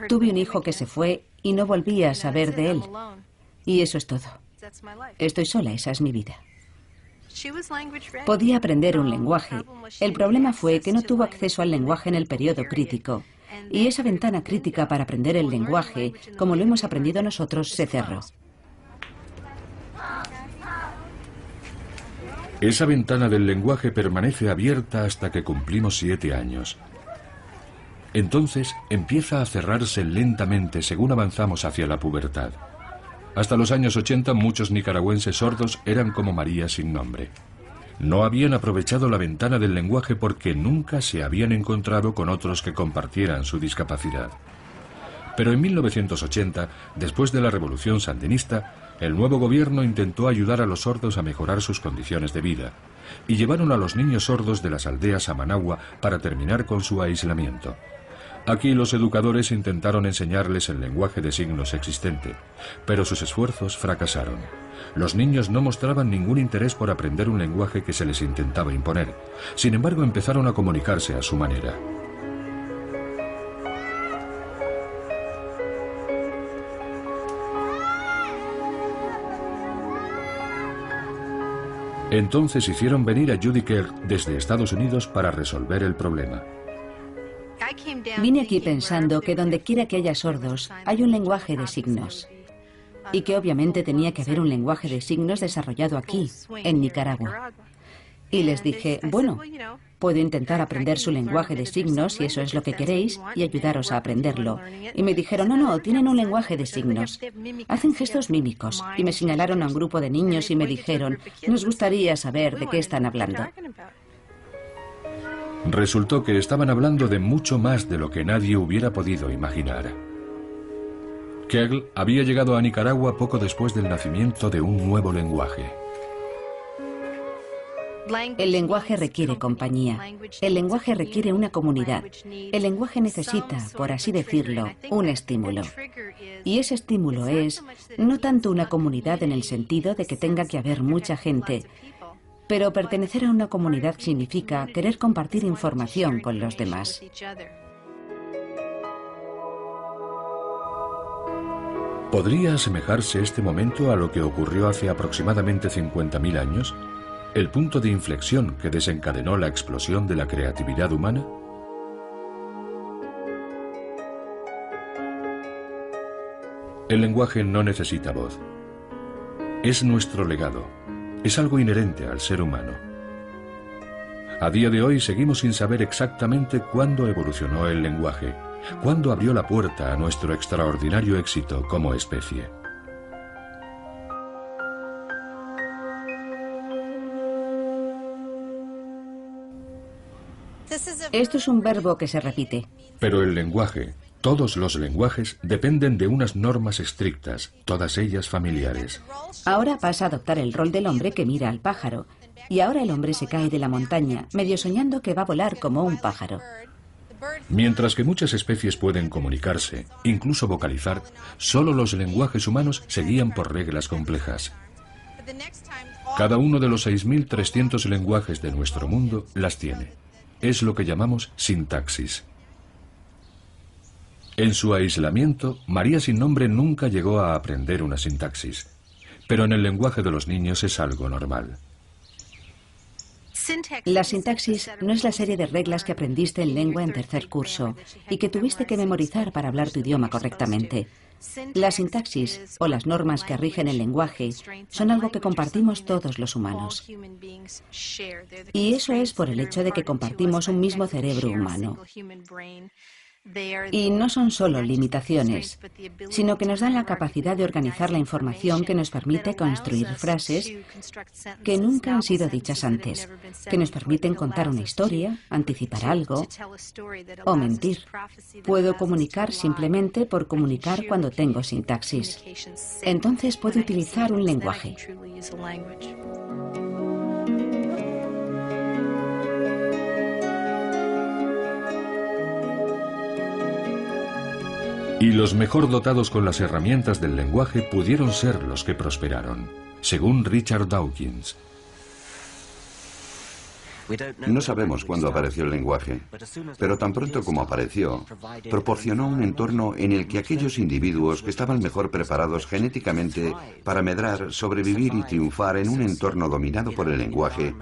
Tuve un hijo que se fue y no volví a saber de él. Y eso es todo. Estoy sola, esa es mi vida. Podía aprender un lenguaje. El problema fue que no tuvo acceso al lenguaje en el periodo crítico. Y esa ventana crítica para aprender el lenguaje, como lo hemos aprendido nosotros, se cerró. Esa ventana del lenguaje permanece abierta hasta que cumplimos 7 años. Entonces empieza a cerrarse lentamente según avanzamos hacia la pubertad. Hasta los años 80 muchos nicaragüenses sordos eran como María sin nombre. No habían aprovechado la ventana del lenguaje porque nunca se habían encontrado con otros que compartieran su discapacidad. Pero en 1980, después de la revolución sandinista, el nuevo gobierno intentó ayudar a los sordos a mejorar sus condiciones de vida y llevaron a los niños sordos de las aldeas a Managua para terminar con su aislamiento. Aquí los educadores intentaron enseñarles el lenguaje de signos existente, pero sus esfuerzos fracasaron. Los niños no mostraban ningún interés por aprender un lenguaje que se les intentaba imponer. Sin embargo, empezaron a comunicarse a su manera. Entonces hicieron venir a Judy Kerr desde Estados Unidos para resolver el problema. Vine aquí pensando que donde quiera que haya sordos, hay un lenguaje de signos. Y que obviamente tenía que haber un lenguaje de signos desarrollado aquí, en Nicaragua. Y les dije, bueno, puedo intentar aprender su lenguaje de signos si eso es lo que queréis y ayudaros a aprenderlo. Y me dijeron, no, tienen un lenguaje de signos. Hacen gestos mímicos. Y me señalaron a un grupo de niños y me dijeron, nos gustaría saber de qué están hablando. Resultó que estaban hablando de mucho más de lo que nadie hubiera podido imaginar. Kegel había llegado a Nicaragua poco después del nacimiento de un nuevo lenguaje. El lenguaje requiere compañía. El lenguaje requiere una comunidad. El lenguaje necesita, por así decirlo, un estímulo. Y ese estímulo es no tanto una comunidad en el sentido de que tenga que haber mucha gente, pero pertenecer a una comunidad significa querer compartir información con los demás. ¿Podría asemejarse este momento a lo que ocurrió hace aproximadamente 50.000 años? ¿El punto de inflexión que desencadenó la explosión de la creatividad humana? El lenguaje no necesita voz. Es nuestro legado. Es algo inherente al ser humano. A día de hoy seguimos sin saber exactamente cuándo evolucionó el lenguaje, cuándo abrió la puerta a nuestro extraordinario éxito como especie. Esto es un verbo que se repite. Pero el lenguaje, todos los lenguajes, dependen de unas normas estrictas, todas ellas familiares. Ahora pasa a adoptar el rol del hombre que mira al pájaro. Y ahora el hombre se cae de la montaña, medio soñando que va a volar como un pájaro. Mientras que muchas especies pueden comunicarse, incluso vocalizar, solo los lenguajes humanos se guían por reglas complejas. Cada uno de los 6.300 lenguajes de nuestro mundo las tiene. Es lo que llamamos sintaxis. En su aislamiento, María sin nombre nunca llegó a aprender una sintaxis, pero en el lenguaje de los niños es algo normal. La sintaxis no es la serie de reglas que aprendiste en lengua en tercer curso y que tuviste que memorizar para hablar tu idioma correctamente. La sintaxis, o las normas que rigen el lenguaje, son algo que compartimos todos los humanos. Y eso es por el hecho de que compartimos un mismo cerebro humano. Y no son solo limitaciones, sino que nos dan la capacidad de organizar la información que nos permite construir frases que nunca han sido dichas antes, que nos permiten contar una historia, anticipar algo o mentir. Puedo comunicar simplemente por comunicar cuando tengo sintaxis. Entonces puedo utilizar un lenguaje. Y los mejor dotados con las herramientas del lenguaje pudieron ser los que prosperaron, según Richard Dawkins. No sabemos cuándo apareció el lenguaje, pero tan pronto como apareció, proporcionó un entorno en el que aquellos individuos que estaban mejor preparados genéticamente para medrar, sobrevivir y triunfar en un entorno dominado por el lenguaje,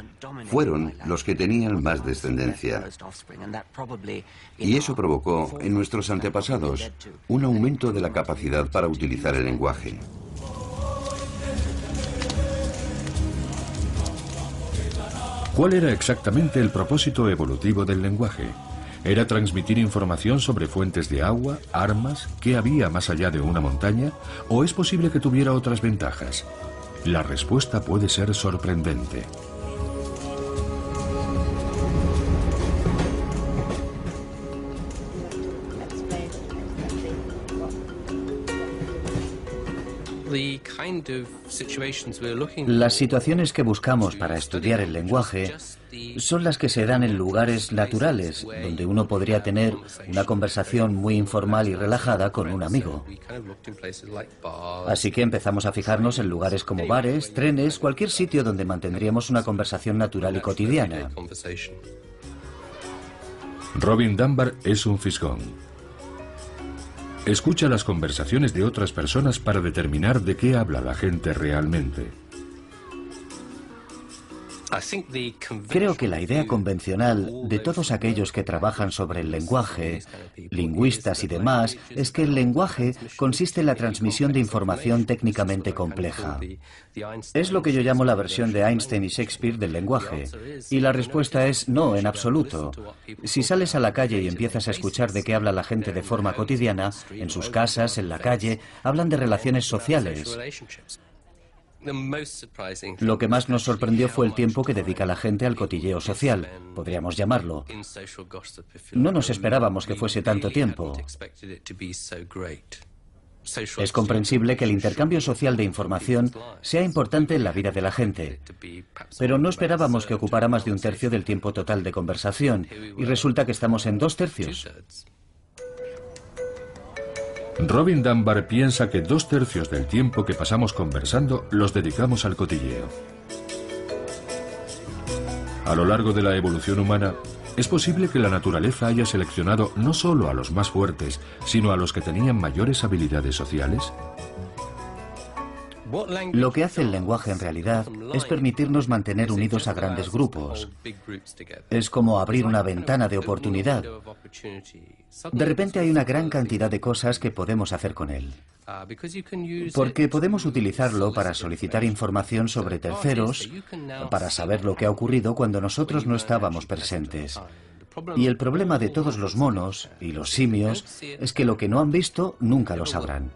fueron los que tenían más descendencia. Y eso provocó en nuestros antepasados un aumento de la capacidad para utilizar el lenguaje. ¿Cuál era exactamente el propósito evolutivo del lenguaje? ¿Era transmitir información sobre fuentes de agua, armas, qué había más allá de una montaña? ¿O es posible que tuviera otras ventajas? La respuesta puede ser sorprendente. Las situaciones que buscamos para estudiar el lenguaje son las que se dan en lugares naturales, donde uno podría tener una conversación muy informal y relajada con un amigo. Así que empezamos a fijarnos en lugares como bares, trenes, cualquier sitio donde mantendríamos una conversación natural y cotidiana. Robin Dunbar es un fisgón. Escucha las conversaciones de otras personas para determinar de qué habla la gente realmente. Creo que la idea convencional de todos aquellos que trabajan sobre el lenguaje, lingüistas y demás, es que el lenguaje consiste en la transmisión de información técnicamente compleja. Es lo que yo llamo la versión de Einstein y Shakespeare del lenguaje. Y la respuesta es no, en absoluto. Si sales a la calle y empiezas a escuchar de qué habla la gente de forma cotidiana, en sus casas, en la calle, hablan de relaciones sociales. Lo que más nos sorprendió fue el tiempo que dedica la gente al cotilleo social, podríamos llamarlo. No nos esperábamos que fuese tanto tiempo. Es comprensible que el intercambio social de información sea importante en la vida de la gente, pero no esperábamos que ocupara más de 1/3 del tiempo total de conversación, y resulta que estamos en 2/3. Robin Dunbar piensa que 2/3 del tiempo que pasamos conversando los dedicamos al cotilleo. A lo largo de la evolución humana, es posible que la naturaleza haya seleccionado no solo a los más fuertes, sino a los que tenían mayores habilidades sociales. Lo que hace el lenguaje en realidad es permitirnos mantener unidos a grandes grupos. Es como abrir una ventana de oportunidad. De repente hay una gran cantidad de cosas que podemos hacer con él. Porque podemos utilizarlo para solicitar información sobre terceros, para saber lo que ha ocurrido cuando nosotros no estábamos presentes. Y el problema de todos los monos y los simios es que lo que no han visto nunca lo sabrán.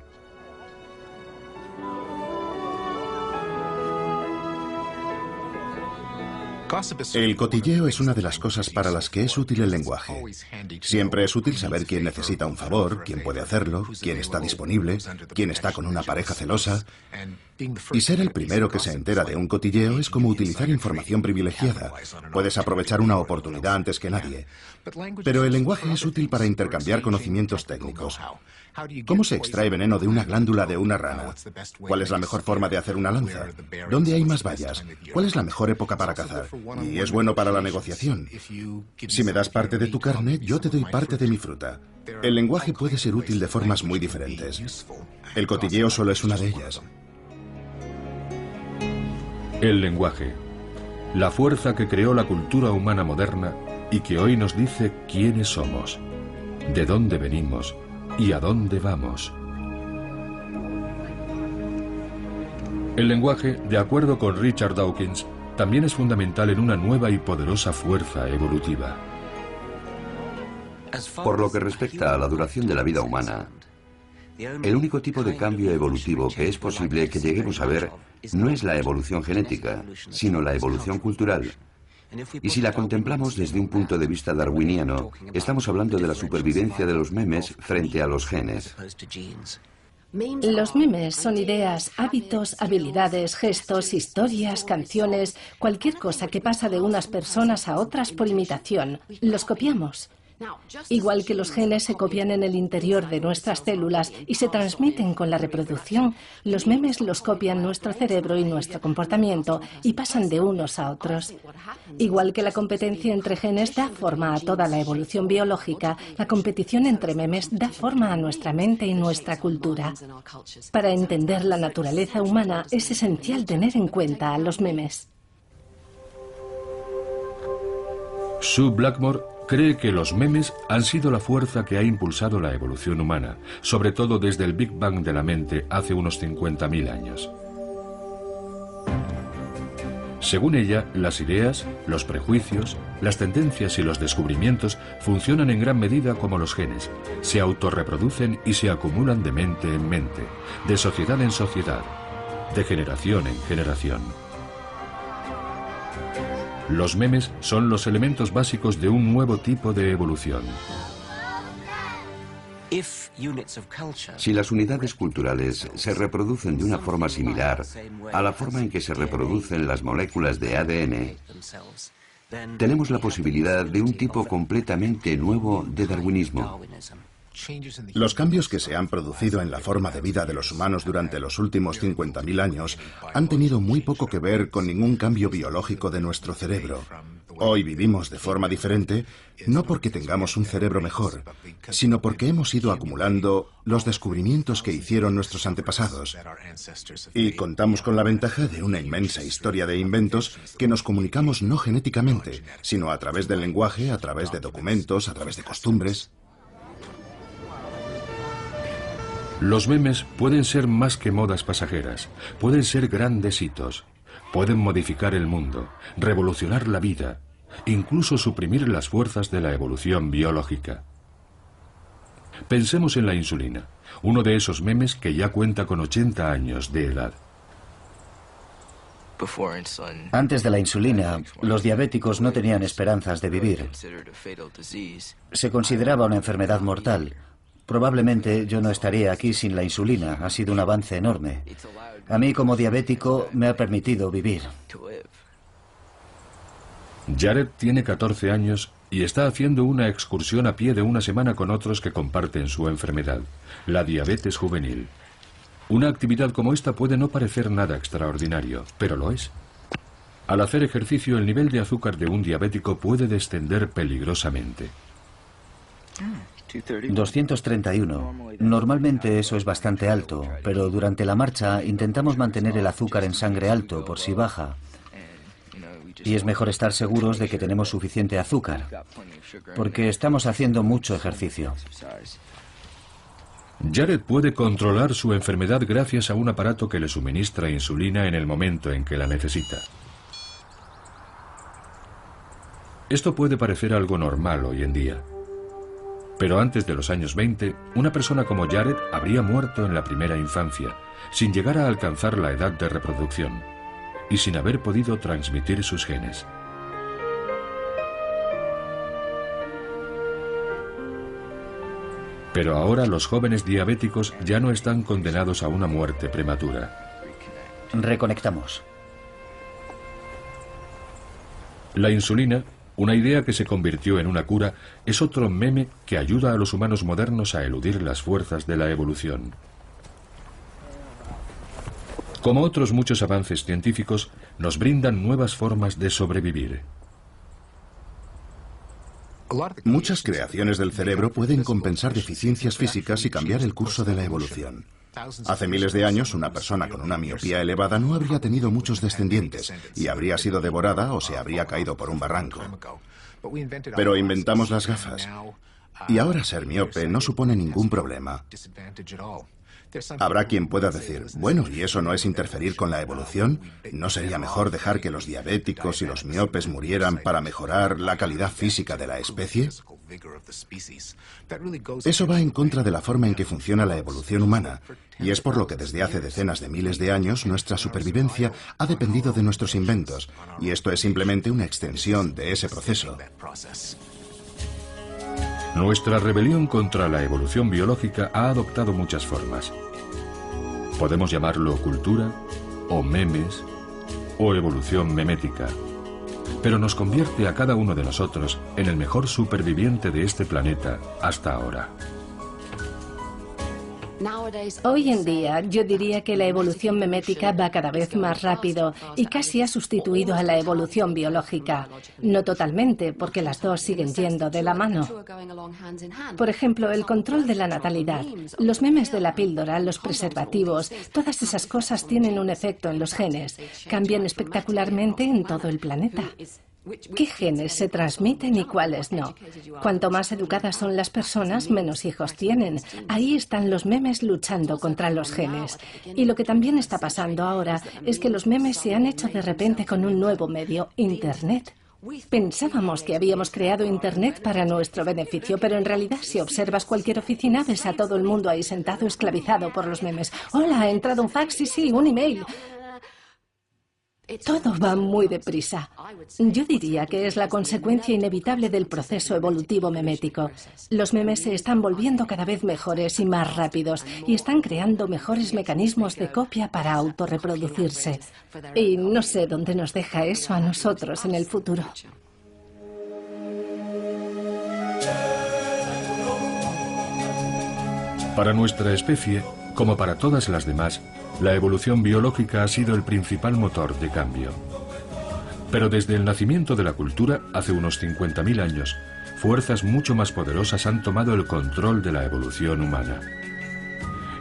El cotilleo es una de las cosas para las que es útil el lenguaje. Siempre es útil saber quién necesita un favor, quién puede hacerlo, quién está disponible, quién está con una pareja celosa. Y ser el primero que se entera de un cotilleo es como utilizar información privilegiada. Puedes aprovechar una oportunidad antes que nadie. Pero el lenguaje es útil para intercambiar conocimientos técnicos. ¿Cómo se extrae veneno de una glándula de una rana? ¿Cuál es la mejor forma de hacer una lanza? ¿Dónde hay más bayas? ¿Cuál es la mejor época para cazar? Y es bueno para la negociación. Si me das parte de tu carne, yo te doy parte de mi fruta. El lenguaje puede ser útil de formas muy diferentes. El cotilleo solo es una de ellas. El lenguaje, la fuerza que creó la cultura humana moderna y que hoy nos dice quiénes somos, de dónde venimos y a dónde vamos. El lenguaje, de acuerdo con Richard Dawkins, también es fundamental en una nueva y poderosa fuerza evolutiva. Por lo que respecta a la duración de la vida humana, el único tipo de cambio evolutivo que es posible que lleguemos a ver no es la evolución genética, sino la evolución cultural. Y si la contemplamos desde un punto de vista darwiniano, estamos hablando de la supervivencia de los memes frente a los genes. Los memes son ideas, hábitos, habilidades, gestos, historias, canciones, cualquier cosa que pasa de unas personas a otras por imitación. Los copiamos. Igual que los genes se copian en el interior de nuestras células y se transmiten con la reproducción, los memes los copian nuestro cerebro y nuestro comportamiento y pasan de unos a otros. Igual que la competencia entre genes da forma a toda la evolución biológica, la competición entre memes da forma a nuestra mente y nuestra cultura. Para entender la naturaleza humana es esencial tener en cuenta a los memes. Sue Blackmore cree que los memes han sido la fuerza que ha impulsado la evolución humana, sobre todo desde el Big Bang de la mente hace unos 50.000 años. Según ella, las ideas, los prejuicios, las tendencias y los descubrimientos funcionan en gran medida como los genes. Se autorreproducen y se acumulan de mente en mente, de sociedad en sociedad, de generación en generación. Los memes son los elementos básicos de un nuevo tipo de evolución. Si las unidades culturales se reproducen de una forma similar a la forma en que se reproducen las moléculas de ADN, tenemos la posibilidad de un tipo completamente nuevo de darwinismo. Los cambios que se han producido en la forma de vida de los humanos durante los últimos 50.000 años han tenido muy poco que ver con ningún cambio biológico de nuestro cerebro. Hoy vivimos de forma diferente, no porque tengamos un cerebro mejor, sino porque hemos ido acumulando los descubrimientos que hicieron nuestros antepasados. Y contamos con la ventaja de una inmensa historia de inventos que nos comunicamos no genéticamente, sino a través del lenguaje, a través de documentos, a través de costumbres. Los memes pueden ser más que modas pasajeras, pueden ser grandes hitos, pueden modificar el mundo, revolucionar la vida, incluso suprimir las fuerzas de la evolución biológica. Pensemos en la insulina, uno de esos memes que ya cuenta con 80 años de edad. Antes de la insulina, los diabéticos no tenían esperanzas de vivir. Se consideraba una enfermedad mortal. Probablemente yo no estaría aquí sin la insulina. Ha sido un avance enorme. A mí, como diabético, me ha permitido vivir. Jared tiene 14 años y está haciendo una excursión a pie de una semana con otros que comparten su enfermedad, la diabetes juvenil. Una actividad como esta puede no parecer nada extraordinario, pero lo es. Al hacer ejercicio, el nivel de azúcar de un diabético puede descender peligrosamente. 231. Normalmente eso es bastante alto, pero durante la marcha intentamos mantener el azúcar en sangre alto por si baja. Y es mejor estar seguros de que tenemos suficiente azúcar, porque estamos haciendo mucho ejercicio. Jared puede controlar su enfermedad gracias a un aparato que le suministra insulina en el momento en que la necesita. Esto puede parecer algo normal hoy en día. Pero antes de los años 20, una persona como Jared habría muerto en la primera infancia, sin llegar a alcanzar la edad de reproducción, y sin haber podido transmitir sus genes. Pero ahora los jóvenes diabéticos ya no están condenados a una muerte prematura. Reconectamos. La insulina, una idea que se convirtió en una cura, es otro meme que ayuda a los humanos modernos a eludir las fuerzas de la evolución. Como otros muchos avances científicos, nos brindan nuevas formas de sobrevivir. Muchas creaciones del cerebro pueden compensar deficiencias físicas y cambiar el curso de la evolución. Hace miles de años, una persona con una miopía elevada no habría tenido muchos descendientes y habría sido devorada o se habría caído por un barranco. Pero inventamos las gafas. Y ahora ser miope no supone ningún problema. Habrá quien pueda decir, bueno, ¿y eso no es interferir con la evolución? ¿No sería mejor dejar que los diabéticos y los miopes murieran para mejorar la calidad física de la especie? Eso va en contra de la forma en que funciona la evolución humana, y es por lo que desde hace decenas de miles de años nuestra supervivencia ha dependido de nuestros inventos, y esto es simplemente una extensión de ese proceso. Nuestra rebelión contra la evolución biológica ha adoptado muchas formas. Podemos llamarlo cultura, o memes, o evolución memética. Pero nos convierte a cada uno de nosotros en el mejor superviviente de este planeta hasta ahora. Hoy en día yo diría que la evolución memética va cada vez más rápido y casi ha sustituido a la evolución biológica. No totalmente, porque las dos siguen yendo de la mano. Por ejemplo, el control de la natalidad, los memes de la píldora, los preservativos, todas esas cosas tienen un efecto en los genes. Cambian espectacularmente en todo el planeta. ¿Qué genes se transmiten y cuáles no? Cuanto más educadas son las personas, menos hijos tienen. Ahí están los memes luchando contra los genes. Y lo que también está pasando ahora es que los memes se han hecho de repente con un nuevo medio, Internet. Pensábamos que habíamos creado Internet para nuestro beneficio, pero en realidad si observas cualquier oficina ves a todo el mundo ahí sentado esclavizado por los memes. Hola, ha entrado un fax, sí, un email. Todo va muy deprisa. Yo diría que es la consecuencia inevitable del proceso evolutivo memético. Los memes se están volviendo cada vez mejores y más rápidos y están creando mejores mecanismos de copia para autorreproducirse. Y no sé dónde nos deja eso a nosotros en el futuro. Para nuestra especie, como para todas las demás, la evolución biológica ha sido el principal motor de cambio. Pero desde el nacimiento de la cultura, hace unos 50.000 años, fuerzas mucho más poderosas han tomado el control de la evolución humana.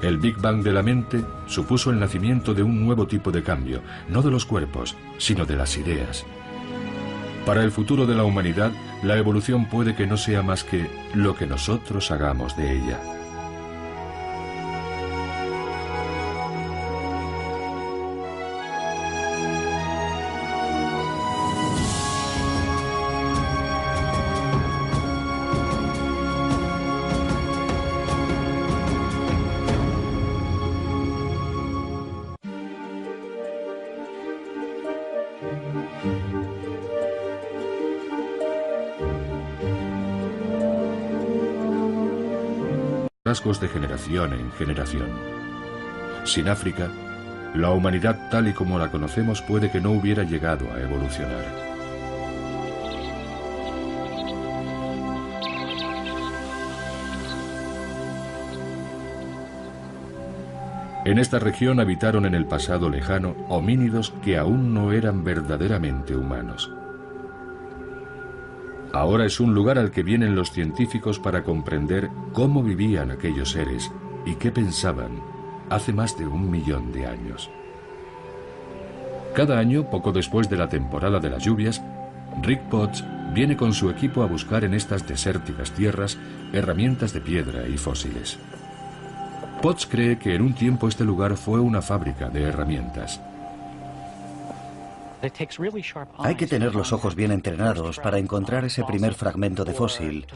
El Big Bang de la mente supuso el nacimiento de un nuevo tipo de cambio, no de los cuerpos, sino de las ideas. Para el futuro de la humanidad, la evolución puede que no sea más que lo que nosotros hagamos de ella. Rasgos de generación en generación. Sin África, la humanidad tal y como la conocemos puede que no hubiera llegado a evolucionar. En esta región habitaron en el pasado lejano homínidos que aún no eran verdaderamente humanos. Ahora es un lugar al que vienen los científicos para comprender cómo vivían aquellos seres y qué pensaban hace más de 1 millón de años. Cada año, poco después de la temporada de las lluvias, Rick Potts viene con su equipo a buscar en estas desérticas tierras herramientas de piedra y fósiles. Potts cree que en un tiempo este lugar fue una fábrica de herramientas. Hay que tener los ojos bien entrenados para encontrar ese primer fragmento de fósil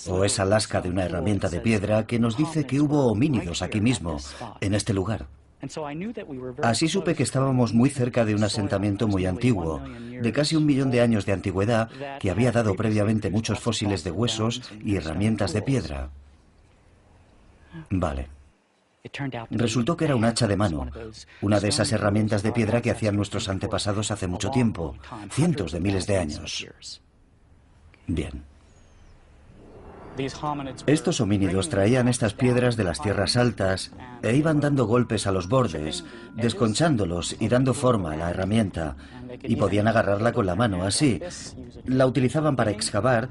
o esa lasca de una herramienta de piedra que nos dice que hubo homínidos aquí mismo, en este lugar. Así supe que estábamos muy cerca de un asentamiento muy antiguo, de casi 1 millón de años de antigüedad, que había dado previamente muchos fósiles de huesos y herramientas de piedra. Vale. Resultó que era un hacha de mano, una de esas herramientas de piedra que hacían nuestros antepasados hace mucho tiempo, cientos de miles de años. Bien. Estos homínidos traían estas piedras de las tierras altas e iban dando golpes a los bordes, desconchándolos y dando forma a la herramienta, y podían agarrarla con la mano, así. La utilizaban para excavar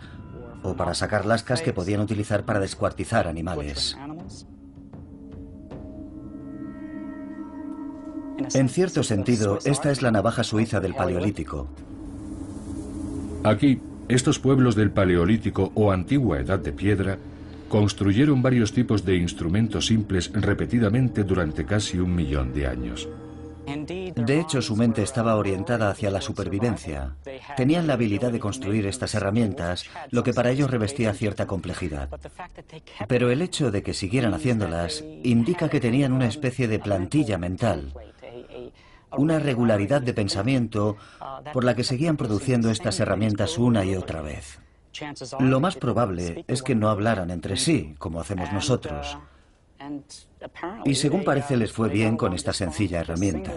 o para sacar lascas que podían utilizar para descuartizar animales. En cierto sentido, esta es la navaja suiza del Paleolítico. Aquí, estos pueblos del Paleolítico o antigua Edad de Piedra construyeron varios tipos de instrumentos simples repetidamente durante casi 1 millón de años. De hecho, su mente estaba orientada hacia la supervivencia. Tenían la habilidad de construir estas herramientas, lo que para ellos revestía cierta complejidad. Pero el hecho de que siguieran haciéndolas indica que tenían una especie de plantilla mental, una regularidad de pensamiento por la que seguían produciendo estas herramientas una y otra vez. Lo más probable es que no hablaran entre sí, como hacemos nosotros. Y según parece les fue bien con esta sencilla herramienta.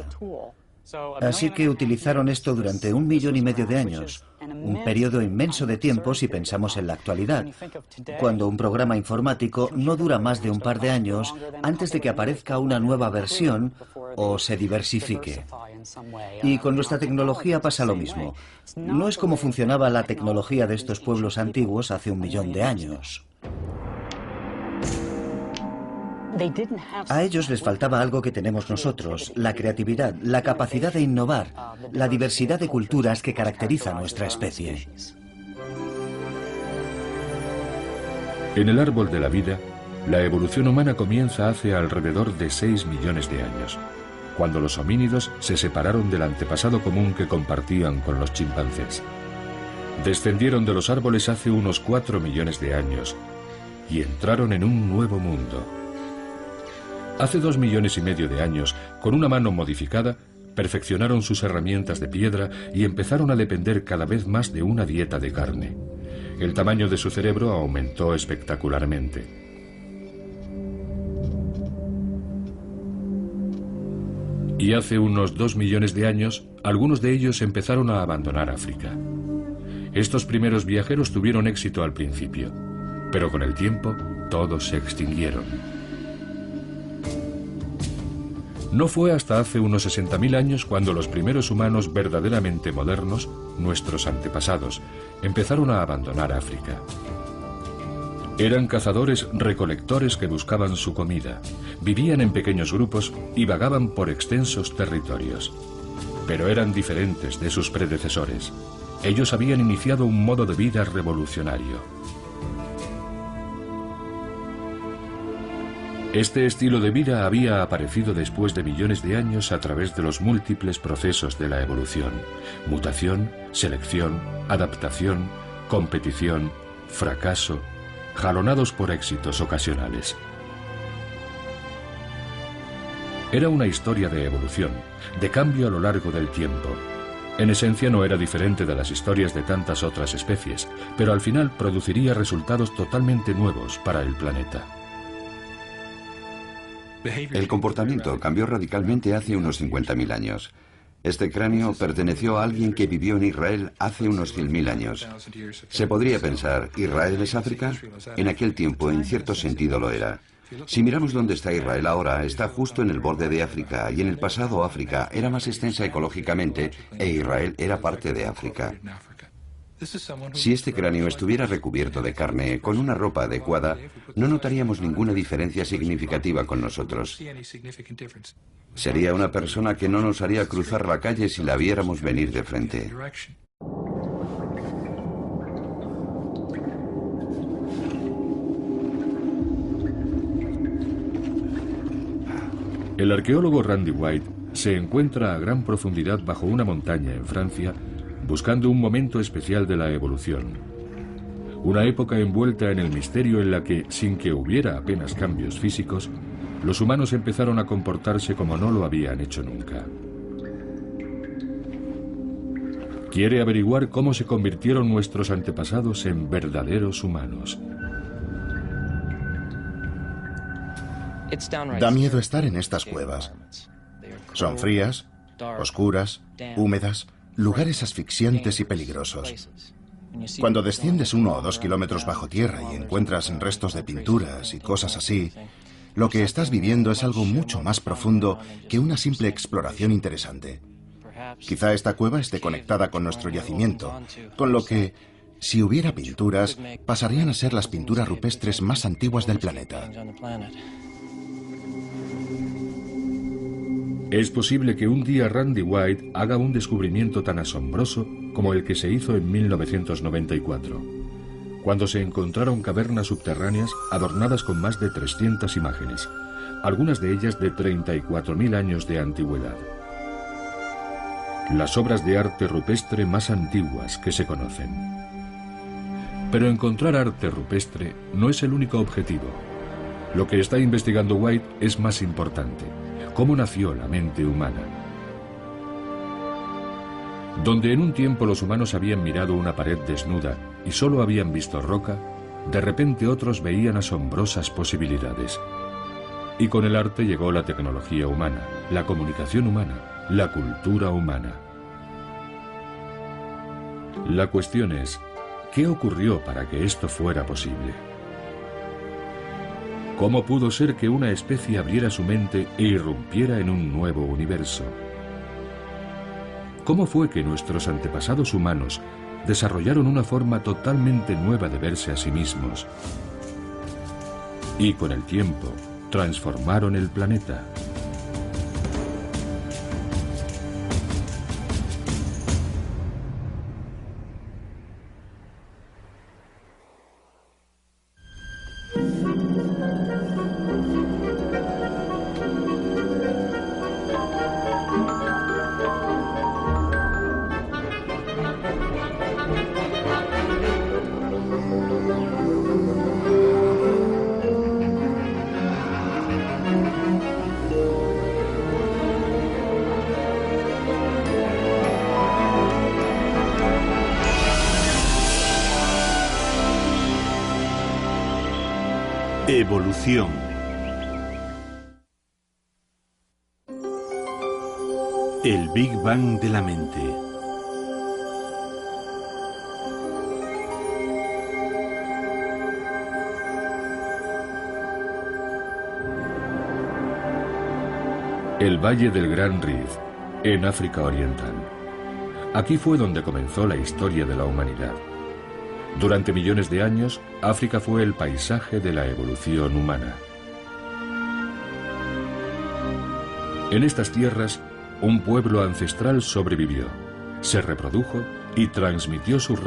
Así que utilizaron esto durante 1,5 millones de años, un periodo inmenso de tiempo si pensamos en la actualidad, cuando un programa informático no dura más de un par de años antes de que aparezca una nueva versión o se diversifique. Y con nuestra tecnología pasa lo mismo. No es como funcionaba la tecnología de estos pueblos antiguos hace 1 millón de años. A ellos les faltaba algo que tenemos nosotros, la creatividad, la capacidad de innovar, la diversidad de culturas que caracteriza a nuestra especie. En el árbol de la vida, la evolución humana comienza hace alrededor de 6 millones de años, cuando los homínidos se separaron del antepasado común que compartían con los chimpancés. Descendieron de los árboles hace unos 4 millones de años y entraron en un nuevo mundo. Hace 2,5 millones de años, con una mano modificada, perfeccionaron sus herramientas de piedra y empezaron a depender cada vez más de una dieta de carne. El tamaño de su cerebro aumentó espectacularmente. Y hace unos 2 millones de años, algunos de ellos empezaron a abandonar África. Estos primeros viajeros tuvieron éxito al principio, pero con el tiempo todos se extinguieron. No fue hasta hace unos 60.000 años cuando los primeros humanos verdaderamente modernos, nuestros antepasados, empezaron a abandonar África. Eran cazadores-recolectores que buscaban su comida, vivían en pequeños grupos y vagaban por extensos territorios. Pero eran diferentes de sus predecesores. Ellos habían iniciado un modo de vida revolucionario. Este estilo de vida había aparecido después de millones de años a través de los múltiples procesos de la evolución: mutación, selección, adaptación, competición, fracaso, jalonados por éxitos ocasionales. Era una historia de evolución, de cambio a lo largo del tiempo. En esencia no era diferente de las historias de tantas otras especies, pero al final produciría resultados totalmente nuevos para el planeta. El comportamiento cambió radicalmente hace unos 50.000 años. Este cráneo perteneció a alguien que vivió en Israel hace unos 100.000 años. Se podría pensar, ¿Israel es África? En aquel tiempo, en cierto sentido, lo era. Si miramos dónde está Israel ahora, está justo en el borde de África, y en el pasado África era más extensa ecológicamente e Israel era parte de África. Si este cráneo estuviera recubierto de carne, con una ropa adecuada, no notaríamos ninguna diferencia significativa con nosotros. Sería una persona que no nos haría cruzar la calle si la viéramos venir de frente. El arqueólogo Randy White se encuentra a gran profundidad bajo una montaña en Francia, buscando un momento especial de la evolución. Una época envuelta en el misterio en la que, sin que hubiera apenas cambios físicos, los humanos empezaron a comportarse como no lo habían hecho nunca. Quiere averiguar cómo se convirtieron nuestros antepasados en verdaderos humanos. Da miedo estar en estas cuevas. Son frías, oscuras, húmedas, lugares asfixiantes y peligrosos. Cuando desciendes 1 o 2 kilómetros bajo tierra y encuentras restos de pinturas y cosas así, lo que estás viviendo es algo mucho más profundo que una simple exploración interesante. Quizá esta cueva esté conectada con nuestro yacimiento, con lo que, si hubiera pinturas, pasarían a ser las pinturas rupestres más antiguas del planeta. Es posible que un día Randy White haga un descubrimiento tan asombroso como el que se hizo en 1994, cuando se encontraron cavernas subterráneas adornadas con más de 300 imágenes, algunas de ellas de 34.000 años de antigüedad. Las obras de arte rupestre más antiguas que se conocen. Pero encontrar arte rupestre no es el único objetivo. Lo que está investigando White es más importante: cómo nació la mente humana. Donde en un tiempo los humanos habían mirado una pared desnuda y solo habían visto roca, de repente otros veían asombrosas posibilidades. Y con el arte llegó la tecnología humana, la comunicación humana, la cultura humana. La cuestión es, ¿qué ocurrió para que esto fuera posible? ¿Cómo pudo ser que una especie abriera su mente e irrumpiera en un nuevo universo? ¿Cómo fue que nuestros antepasados humanos desarrollaron una forma totalmente nueva de verse a sí mismos? Y con el tiempo, transformaron el planeta. Evolución. El Big Bang de la mente. El Valle del Gran Rift, en África Oriental. Aquí fue donde comenzó la historia de la humanidad. Durante millones de años, África fue el paisaje de la evolución humana. En estas tierras, un pueblo ancestral sobrevivió, se reprodujo y transmitió sus